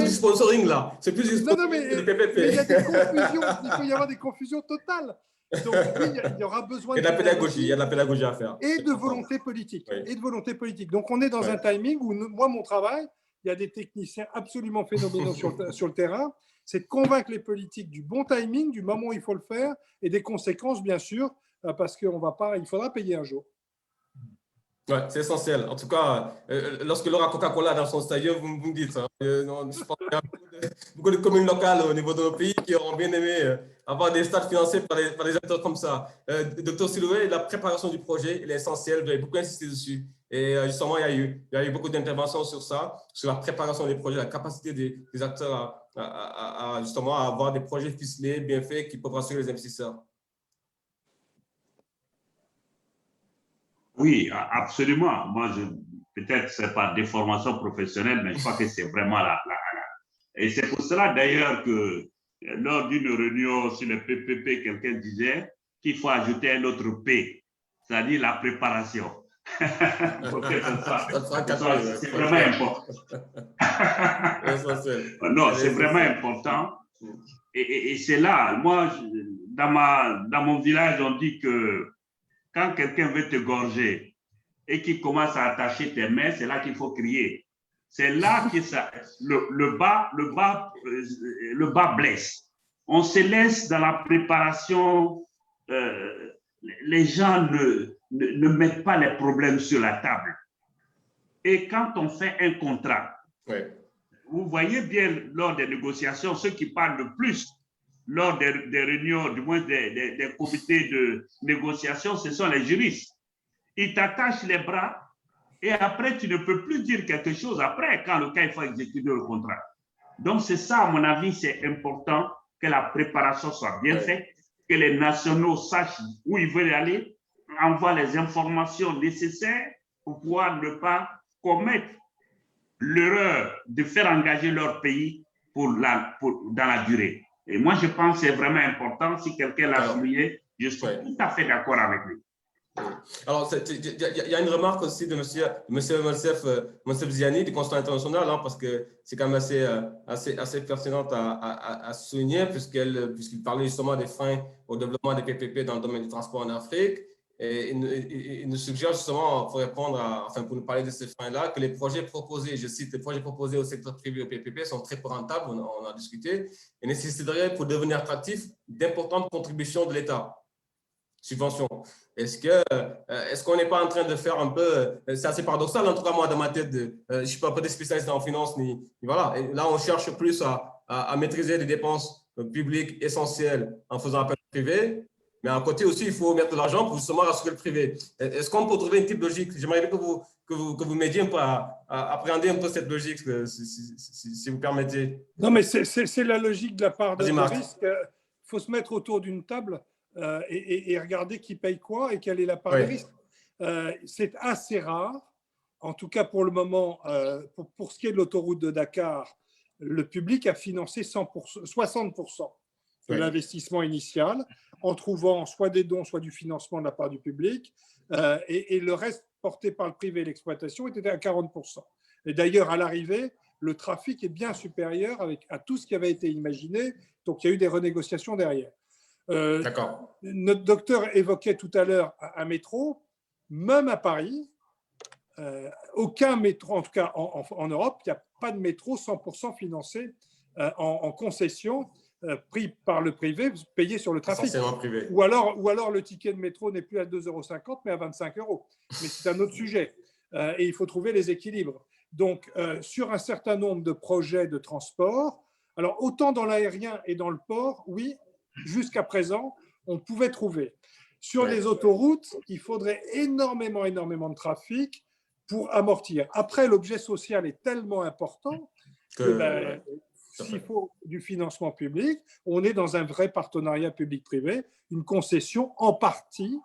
du sponsoring, là. C'est plus du sponsoring que du PPP. Mais il y a des confusions, il peut y avoir des confusions totales. Donc, oui, il y aura besoin de la pédagogie. Il y a de la pédagogie à faire. Et de volonté politique. Et de volonté politique. Donc, on est dans un timing où, moi, mon travail, il y a des techniciens absolument phénoménaux sur le terrain, c'est de convaincre les politiques du bon timing, du moment où il faut le faire, et des conséquences, bien sûr, parce qu'il faudra payer un jour. Ouais, c'est essentiel. En tout cas, lorsque l'aura Coca-Cola dans son stadium, vous me dites. Hein, je pense qu'il y a beaucoup de communes locales au niveau de nos pays qui auront bien aimé avoir des stades financés par des acteurs comme ça. Docteur Siloué, la préparation du projet, elle est essentielle. Vous avez beaucoup insisté dessus. Et justement, il y a eu beaucoup d'interventions sur ça, sur la préparation des projets, la capacité des acteurs à justement avoir des projets ficelés, bien faits, qui peuvent rassurer les investisseurs. Oui, absolument. Moi, peut-être c'est par déformation professionnelle, mais je crois que c'est vraiment Et c'est pour cela d'ailleurs que lors d'une réunion sur le PPP, quelqu'un disait qu'il faut ajouter un autre P, c'est-à-dire la préparation. C'est vraiment important. Non, c'est vraiment important. Et c'est là, moi, dans mon village, on dit que quand quelqu'un veut te gorger et qu'il commence à attacher tes mains, c'est là qu'il faut crier. C'est là que le bas blesse. On se laisse dans la préparation. Les gens ne mettent pas les problèmes sur la table. Et quand on fait un contrat, vous voyez bien lors des négociations, ceux qui parlent le plus lors des réunions, du moins des comités de négociation, ce sont les juristes. Ils t'attachent les bras et après, tu ne peux plus dire quelque chose après, quand le cas, il faut exécuter le contrat. Donc, c'est ça, à mon avis, c'est important que la préparation soit bien faite, que les nationaux sachent où ils veulent aller, envoient les informations nécessaires pour pouvoir ne pas commettre l'erreur de faire engager leur pays dans la durée. Et moi, je pense que c'est vraiment important. Si quelqu'un l'a souligné, je suis tout à fait d'accord avec lui. Alors, il y a une remarque aussi de monsieur Monsef Ziani du Constat international, hein, parce que c'est quand même assez pertinent à souligner, puisqu'il parlait justement des freins au développement des PPP dans le domaine du transport en Afrique. Et il nous suggère justement, pour répondre pour nous parler de ces freins-là, que les projets proposés, je cite, les projets proposés au secteur privé au PPP sont très peu rentables, on a discuté, et nécessiteraient pour devenir attractifs d'importantes contributions de l'État. Subventions. Est-ce qu'on n'est pas en train de faire un peu, c'est assez paradoxal en tout cas moi dans ma tête, je ne suis pas des spécialistes en finance, voilà. Et là on cherche plus à maîtriser les dépenses publiques essentielles en faisant appel au privé, mais à côté aussi il faut mettre de l'argent pour justement rassurer le privé. Est-ce qu'on peut trouver une type de logique? J'aimerais bien que vous m'aidiez un peu à appréhender un peu cette logique, si vous permettez. Non, mais c'est la logique de la part de risque. Il faut se mettre autour d'une table et regarder qui paye quoi et quelle est la part de risque. C'est assez rare, en tout cas pour le moment, pour ce qui est de l'autoroute de Dakar, le public a financé 60% de l'investissement initial en trouvant soit des dons, soit du financement de la part du public, et le reste porté par le privé et l'exploitation était à 40%. Et d'ailleurs, à l'arrivée, le trafic est bien supérieur à tout ce qui avait été imaginé, donc il y a eu des renégociations derrière. Notre docteur évoquait tout à l'heure un métro, même à Paris, aucun métro, en tout cas en Europe, il n'y a pas de métro 100% financé en concession, pris par le privé, payé sur le trafic. Privé. Ou alors le ticket de métro n'est plus à 2,50 € mais à 25 €. Mais c'est un autre sujet. Et il faut trouver les équilibres. Donc, sur un certain nombre de projets de transport, alors autant dans l'aérien et dans le port, oui, jusqu'à présent, on pouvait trouver. Sur les autoroutes, il faudrait énormément de trafic pour amortir. Après, l'objet social est tellement important que s'il faut du financement public, on est dans un vrai partenariat public-privé, une concession en partie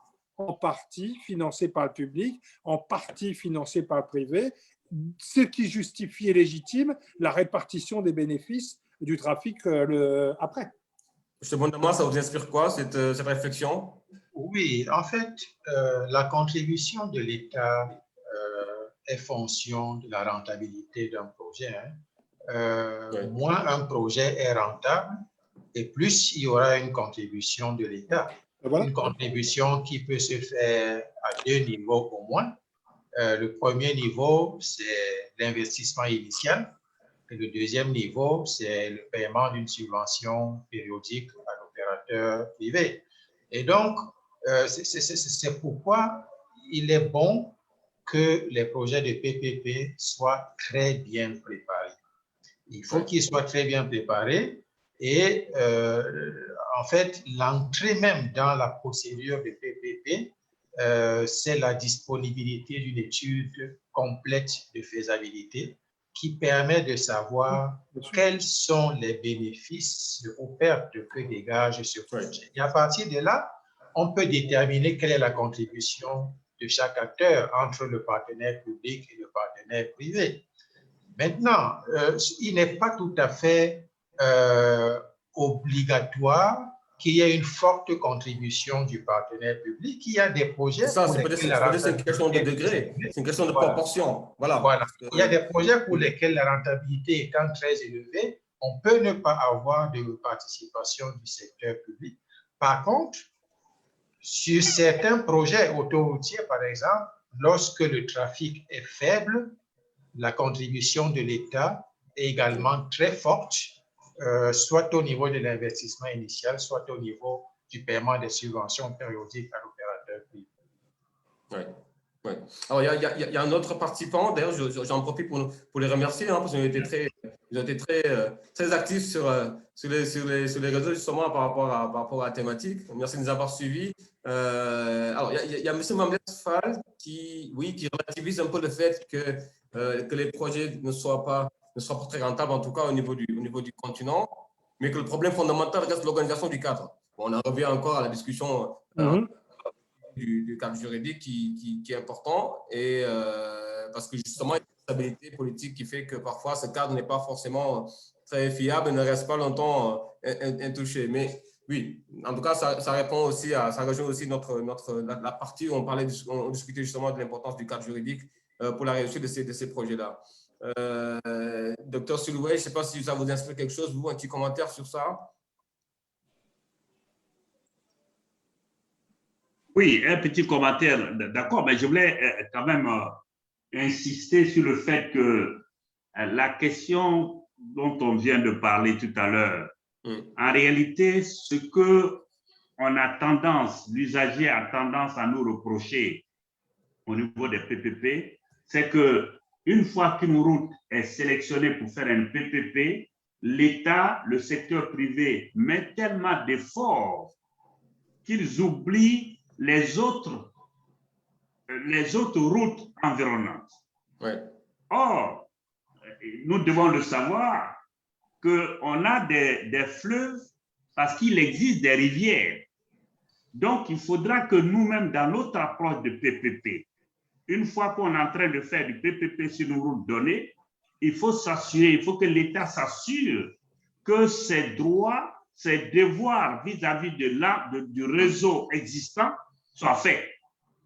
financée par le public, en partie financée par le privé, ce qui justifie et légitime la répartition des bénéfices du trafic après. M. Bondama, ça vous inspire quoi, cette réflexion? Oui, en fait, la contribution de l'État est fonction de la rentabilité d'un projet. Moins un projet est rentable, et plus il y aura une contribution de l'État. Une contribution qui peut se faire à deux niveaux au moins. Le premier niveau, c'est l'investissement initial. Et le deuxième niveau, c'est le paiement d'une subvention périodique à l'opérateur privé. Et donc, c'est pourquoi il est bon que les projets de PPP soient très bien préparés. Il faut qu'ils soient très bien préparés et en fait, l'entrée même dans la procédure de PPP, c'est la disponibilité d'une étude complète de faisabilité qui permet de savoir quels sont les bénéfices ou pertes que dégage ce projet. Et à partir de là, on peut déterminer quelle est la contribution de chaque acteur entre le partenaire public et le partenaire privé. Maintenant, il n'est pas tout à fait obligatoire qu'il y ait une forte contribution du partenaire public. Il y a des projets ça, pour c'est lesquels la peut-être une question de rentabilité degré, c'est une question de voilà. proportion. Voilà. Voilà. Il y a des projets pour lesquels la rentabilité étant très élevée, on peut ne pas avoir de participation du secteur public. Par contre, sur certains projets autoroutiers, par exemple, lorsque le trafic est faible, la contribution de l'État est également très forte, soit au niveau de l'investissement initial, soit au niveau du paiement des subventions périodiques à l'opérateur privé. Oui. Ouais. Alors, il y a un autre participant, d'ailleurs, j'en profite pour les remercier, hein, parce qu'ils ont été très actifs sur les réseaux, justement, par rapport à la thématique. Merci de nous avoir suivis. Alors, il y a M. Mamles Fall qui relativise un peu le fait que les projets ne soient pas très rentables, en tout cas au niveau du continent, mais que le problème fondamental reste l'organisation du cadre. Bon, on en revient encore à la discussion du cadre juridique qui est important, et parce que justement, il y a une stabilité politique qui fait que parfois ce cadre n'est pas forcément très fiable et ne reste pas longtemps intouché. Mais oui, en tout cas, ça répond aussi ça rejoint aussi la partie où on discutait justement de l'importance du cadre juridique pour la réussite de ces projets-là. Docteur Suloué, je ne sais pas si ça vous inspire quelque chose, vous, un petit commentaire sur ça? Oui, un petit commentaire, d'accord, mais je voulais quand même insister sur le fait que la question dont on vient de parler tout à l'heure, en réalité, ce que l'usager a tendance à nous reprocher au niveau des PPP, c'est que une fois qu'une route est sélectionnée pour faire un PPP, l'État, le secteur privé met tellement d'efforts qu'ils oublient les autres routes environnantes. Ouais. Or, nous devons le savoir qu'on a des fleuves parce qu'il existe des rivières. Donc, il faudra que nous-mêmes, dans notre approche de PPP, une fois qu'on est en train de faire du PPP sur une route donnée, il faut que l'État s'assure que ses droits, ses devoirs vis-à-vis du réseau existant soient faits.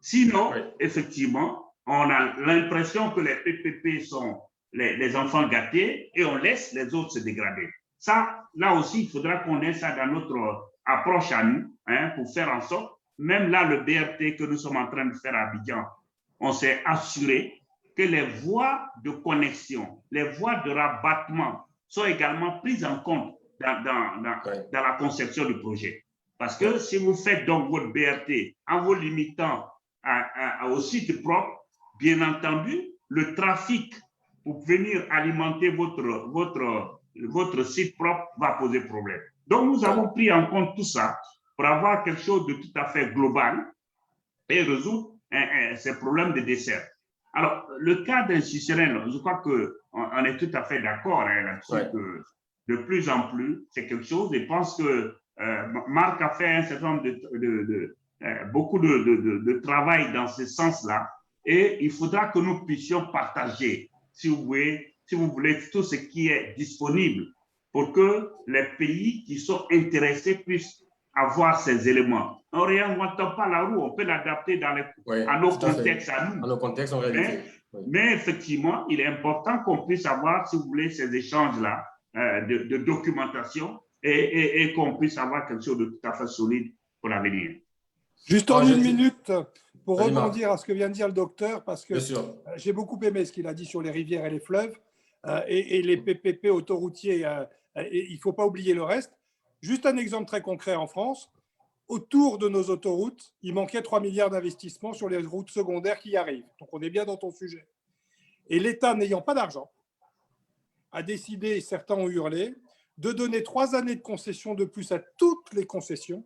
Sinon, effectivement, on a l'impression que les PPP sont les enfants gâtés et on laisse les autres se dégrader. Ça, là aussi, il faudra qu'on ait ça dans notre approche à nous, hein, pour faire en sorte, même là, le BRT que nous sommes en train de faire à Abidjan, on s'est assuré que les voies de connexion, les voies de rabattement sont également prises en compte dans la conception du projet. Parce que si vous faites donc votre BRT en vous limitant au site propre, bien entendu, le trafic pour venir alimenter votre site propre va poser problème. Donc, nous avons pris en compte tout ça pour avoir quelque chose de tout à fait global et résoudre ces problèmes de dessert. Alors, le cadre institutionnel, je crois qu'on est tout à fait d'accord là-dessus, que de plus en plus, c'est quelque chose, je pense que Marc a fait un certain nombre beaucoup de travail dans ce sens-là, et il faudra que nous puissions partager, si vous voulez, tout ce qui est disponible pour que les pays qui sont intéressés puissent avoir ces éléments. On ne réinvente pas la roue, on peut l'adapter à nos contextes à nous. À nos contextes en réalité. Mais effectivement, il est important qu'on puisse avoir, si vous voulez, ces échanges-là de documentation et qu'on puisse avoir quelque chose de tout à fait solide pour l'avenir. Juste en une minute, pour rebondir à ce que vient de dire le docteur, parce que j'ai beaucoup aimé ce qu'il a dit sur les rivières et les fleuves et les PPP autoroutiers. Il ne faut pas oublier le reste. Juste un exemple très concret en France. Autour de nos autoroutes, il manquait 3 milliards d'investissements sur les routes secondaires qui arrivent. Donc, on est bien dans ton sujet. Et l'État, n'ayant pas d'argent, a décidé, certains ont hurlé, de donner 3 années de concession de plus à toutes les concessions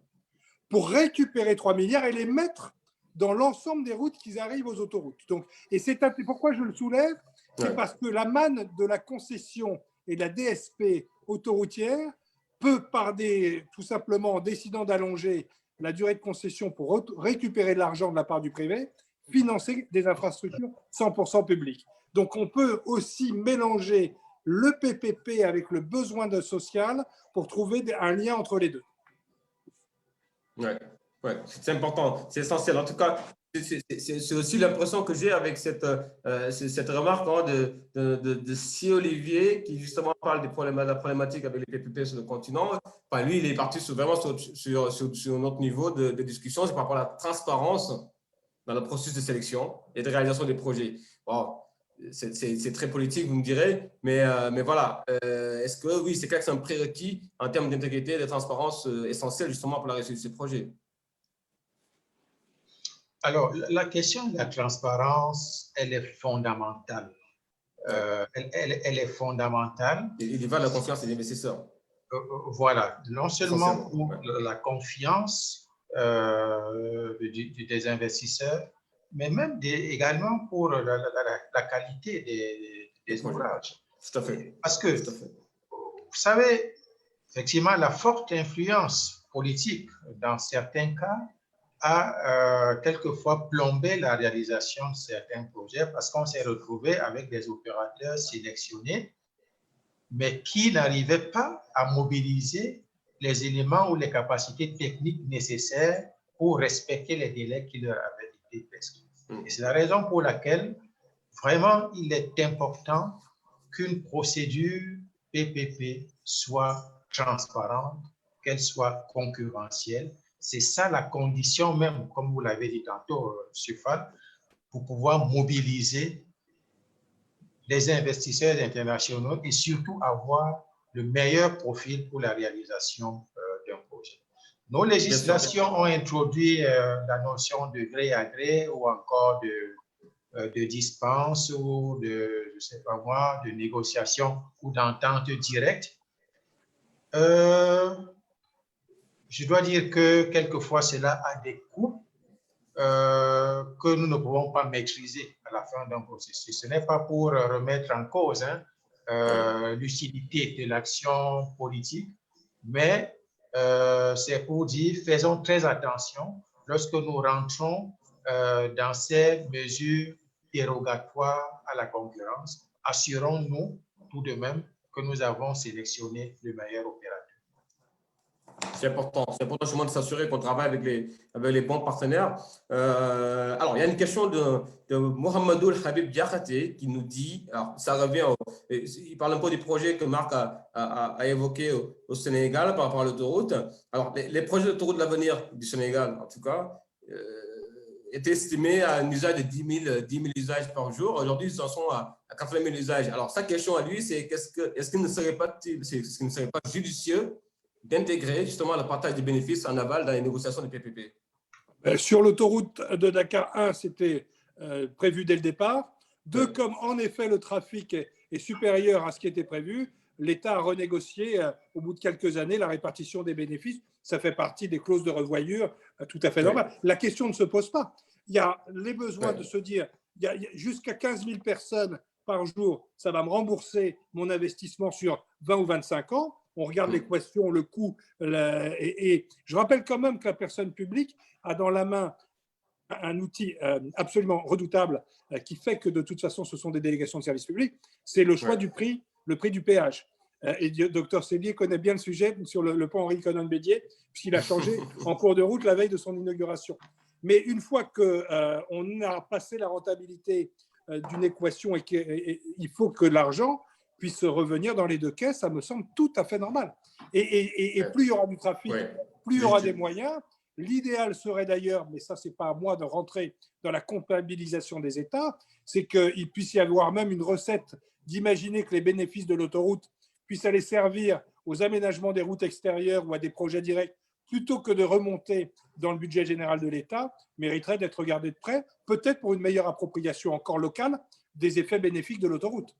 pour récupérer 3 milliards et les mettre dans l'ensemble des routes qui arrivent aux autoroutes. Donc, et c'est pourquoi je le soulève, c'est parce que la manne de la concession et de la DSP autoroutière peut, tout simplement en décidant d'allonger la durée de concession pour récupérer de l'argent de la part du privé, financer des infrastructures 100% publiques. Donc, on peut aussi mélanger le PPP avec le besoin de social pour trouver un lien entre les deux. Ouais, c'est important, c'est essentiel. En tout cas, c'est aussi l'impression que j'ai avec cette remarque de Si Olivier, qui justement parle de la problématique avec les PPP sur le continent. Enfin, lui, il est parti vraiment sur notre niveau de discussion, c'est par rapport à la transparence dans le processus de sélection et de réalisation des projets. Bon, c'est très politique, vous me direz, mais voilà. Est-ce que, oui, c'est clair que c'est un prérequis en termes d'intégrité et de transparence essentiel justement pour la réussite de ces projets? Alors, la question de la transparence, elle est fondamentale. Elle est fondamentale. Il y va de la confiance des investisseurs. Voilà, non seulement pour la confiance des investisseurs, mais même également pour la qualité des ouvrages. Tout à fait. Parce que, vous savez, effectivement, la forte influence politique, dans certains cas, a quelquefois plombé la réalisation de certains projets parce qu'on s'est retrouvé avec des opérateurs sélectionnés, mais qui n'arrivaient pas à mobiliser les éléments ou les capacités techniques nécessaires pour respecter les délais qui leur avaient été prescrits. Et c'est la raison pour laquelle, vraiment, il est important qu'une procédure PPP soit transparente, qu'elle soit concurrentielle. C'est ça la condition même, comme vous l'avez dit tantôt, M. Fall, pour pouvoir mobiliser les investisseurs internationaux et surtout avoir le meilleur profil pour la réalisation d'un projet. Nos législations ont introduit la notion de gré à gré ou encore de dispense ou de, je sais pas moi, de négociation ou d'entente directe. Je dois dire que quelquefois, cela a des coûts que nous ne pouvons pas maîtriser à la fin d'un processus. Ce n'est pas pour remettre en cause l'utilité de l'action politique, mais c'est pour dire faisons très attention lorsque nous rentrons dans ces mesures dérogatoires à la concurrence. Assurons-nous tout de même que nous avons sélectionné le meilleur opérateur. C'est important justement de s'assurer qu'on travaille avec les bons partenaires. Alors, il y a une question de Mohamedou Habib Diakhaté qui nous dit, alors ça revient, il parle un peu des projets que Marc a évoqués au Sénégal par rapport à l'autoroute. Alors, les projets d'autoroute de l'avenir du Sénégal, en tout cas, étaient estimés à un usage de 10 000 usages par jour. Aujourd'hui, ils en sont à 80 000 usages. Alors, sa question à lui, c'est est-ce qu'il ne serait pas judicieux d'intégrer justement le partage des bénéfices en aval dans les négociations des PPP? Sur l'autoroute de Dakar 1, c'était prévu dès le départ. 2, comme en effet le trafic est supérieur à ce qui était prévu, l'État a renégocié au bout de quelques années la répartition des bénéfices. Ça fait partie des clauses de revoyure tout à fait normales. La question ne se pose pas. Il y a les besoins de se dire, il y a jusqu'à 15 000 personnes par jour, ça va me rembourser mon investissement sur 20 ou 25 ans. On regarde l'équation, le coût. Et je rappelle quand même que la personne publique a dans la main un outil absolument redoutable qui fait que de toute façon, ce sont des délégations de services publics. C'est le choix du prix, le prix du péage. Et Dr Sellier connaît bien le sujet sur le pont Henri-Conon-Bédier, puisqu'il a changé en cours de route la veille de son inauguration. Mais une fois qu'on a passé la rentabilité d'une équation et qu'il faut que l'argent puisse revenir dans les deux caisses, ça me semble tout à fait normal. Et plus il y aura du trafic, plus il y aura des moyens. L'idéal serait d'ailleurs, mais ça, ce n'est pas à moi de rentrer dans la comptabilisation des États, c'est qu'il puisse y avoir même une recette d'imaginer que les bénéfices de l'autoroute puissent aller servir aux aménagements des routes extérieures ou à des projets directs, plutôt que de remonter dans le budget général de l'État, mériterait d'être regardé de près, peut-être pour une meilleure appropriation encore locale des effets bénéfiques de l'autoroute.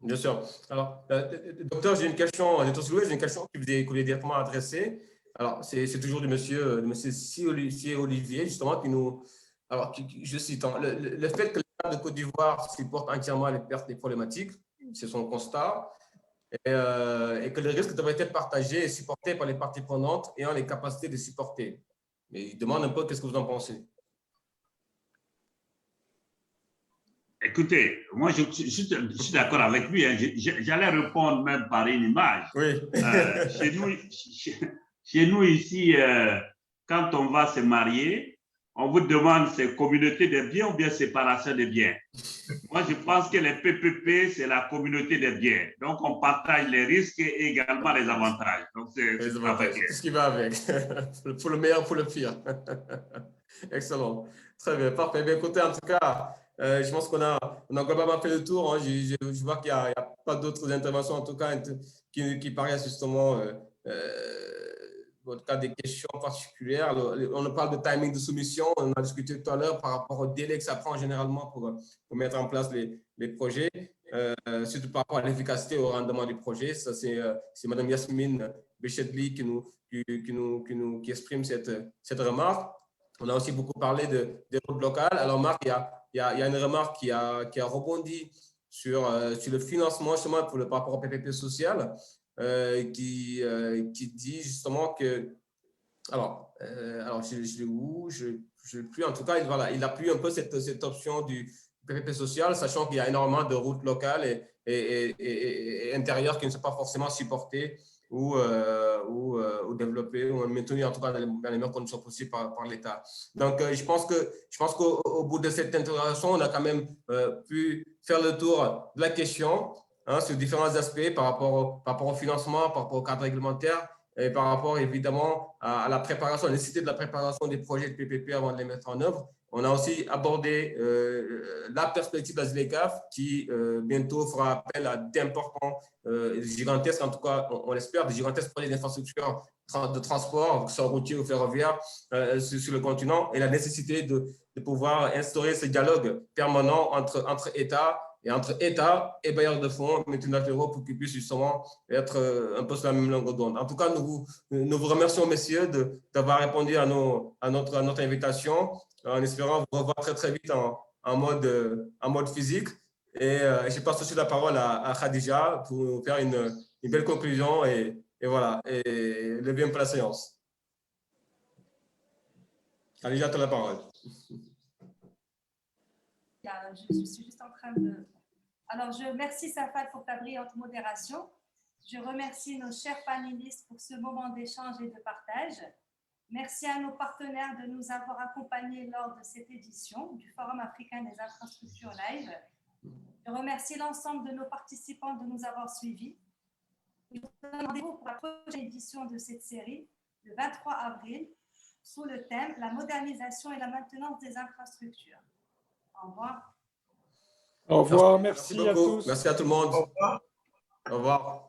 Bien sûr. Alors, docteur, j'ai une question que vous voulez directement adresser. Alors, c'est toujours de monsieur Si Olivier, justement, qui nous… Alors, je cite, le fait que l'État de Côte d'Ivoire supporte entièrement les pertes des problématiques, c'est son constat, et que le risque devrait être partagé et supporté par les parties prenantes ayant les capacités de supporter. Mais il demande un peu qu'est-ce que vous en pensez. Écoutez, moi, je suis d'accord avec lui. Hein. J'allais répondre même par une image. Oui. Chez nous ici, quand on va se marier, on vous demande c'est communauté des biens ou bien séparation des biens. Moi, je pense que les PPP, c'est la communauté des biens. Donc, on partage les risques et également les avantages. Donc, c'est tout à fait clair. Tout ce qui va avec. Pour le meilleur, pour le pire. Excellent. Très bien, parfait. Bien, écoutez, en tout cas, je pense qu'on a globalement fait le tour. Hein. Je vois qu'il n'y a pas d'autres interventions, en tout cas, qui paraissent justement, en tout cas, des questions particulières. On parle de timing de soumission. On a discuté tout à l'heure par rapport au délai que ça prend généralement pour mettre en place les projets, surtout par rapport à l'efficacité et au rendement du projet. Ça, c'est Mme Yasmine Béchetli qui exprime cette remarque. On a aussi beaucoup parlé des routes locales. Alors, Marc, il y a une remarque qui a rebondi sur le financement, justement, par rapport au PPP social, qui dit justement que. Alors je l'ai où? Je ne plus. En tout cas, voilà, il appuie un peu cette option du PPP social, sachant qu'il y a énormément de routes locales et intérieures qui ne sont pas forcément supportées ou développées ou maintenues, en tout cas dans les meilleures conditions possibles par l'État. Donc, je pense qu'au bout de cette intervention, on a quand même pu faire le tour de la question, hein, sur différents aspects par rapport au financement, par rapport au cadre réglementaire, et par rapport évidemment à la préparation, à la nécessité de la préparation des projets de PPP avant de les mettre en œuvre. On a aussi abordé la perspective de la ZLECAf qui bientôt fera appel à d'importants, gigantesques, en tout cas on l'espère, des gigantesques projets d'infrastructure de transport, que ce soit routier ou ferroviaire, sur le continent, et la nécessité de pouvoir instaurer ce dialogue permanent entre États et entre État et bailleurs de fonds multilatéraux pour qu'ils puissent justement être un peu sur la même longueur d'onde. En tout cas, nous vous remercions, messieurs, d'avoir répondu à notre invitation, en espérant vous revoir très, très vite en mode physique. Et je passe aussi la parole à Khadija pour nous faire une belle conclusion et voilà, et lever un peu la séance. Khadija, tu as la parole. Je suis juste en train de... Alors, je remercie Safad pour ta brillante modération. Je remercie nos chers panélistes pour ce moment d'échange et de partage. Merci à nos partenaires de nous avoir accompagnés lors de cette édition du Forum africain des infrastructures live. Je remercie l'ensemble de nos participants de nous avoir suivis. Je vous donne rendez-vous pour la prochaine édition de cette série, le 23 avril, sous le thème « La modernisation et la maintenance des infrastructures ». Au revoir. Au revoir, merci à tous. Merci à tout le monde. Au revoir. Au revoir.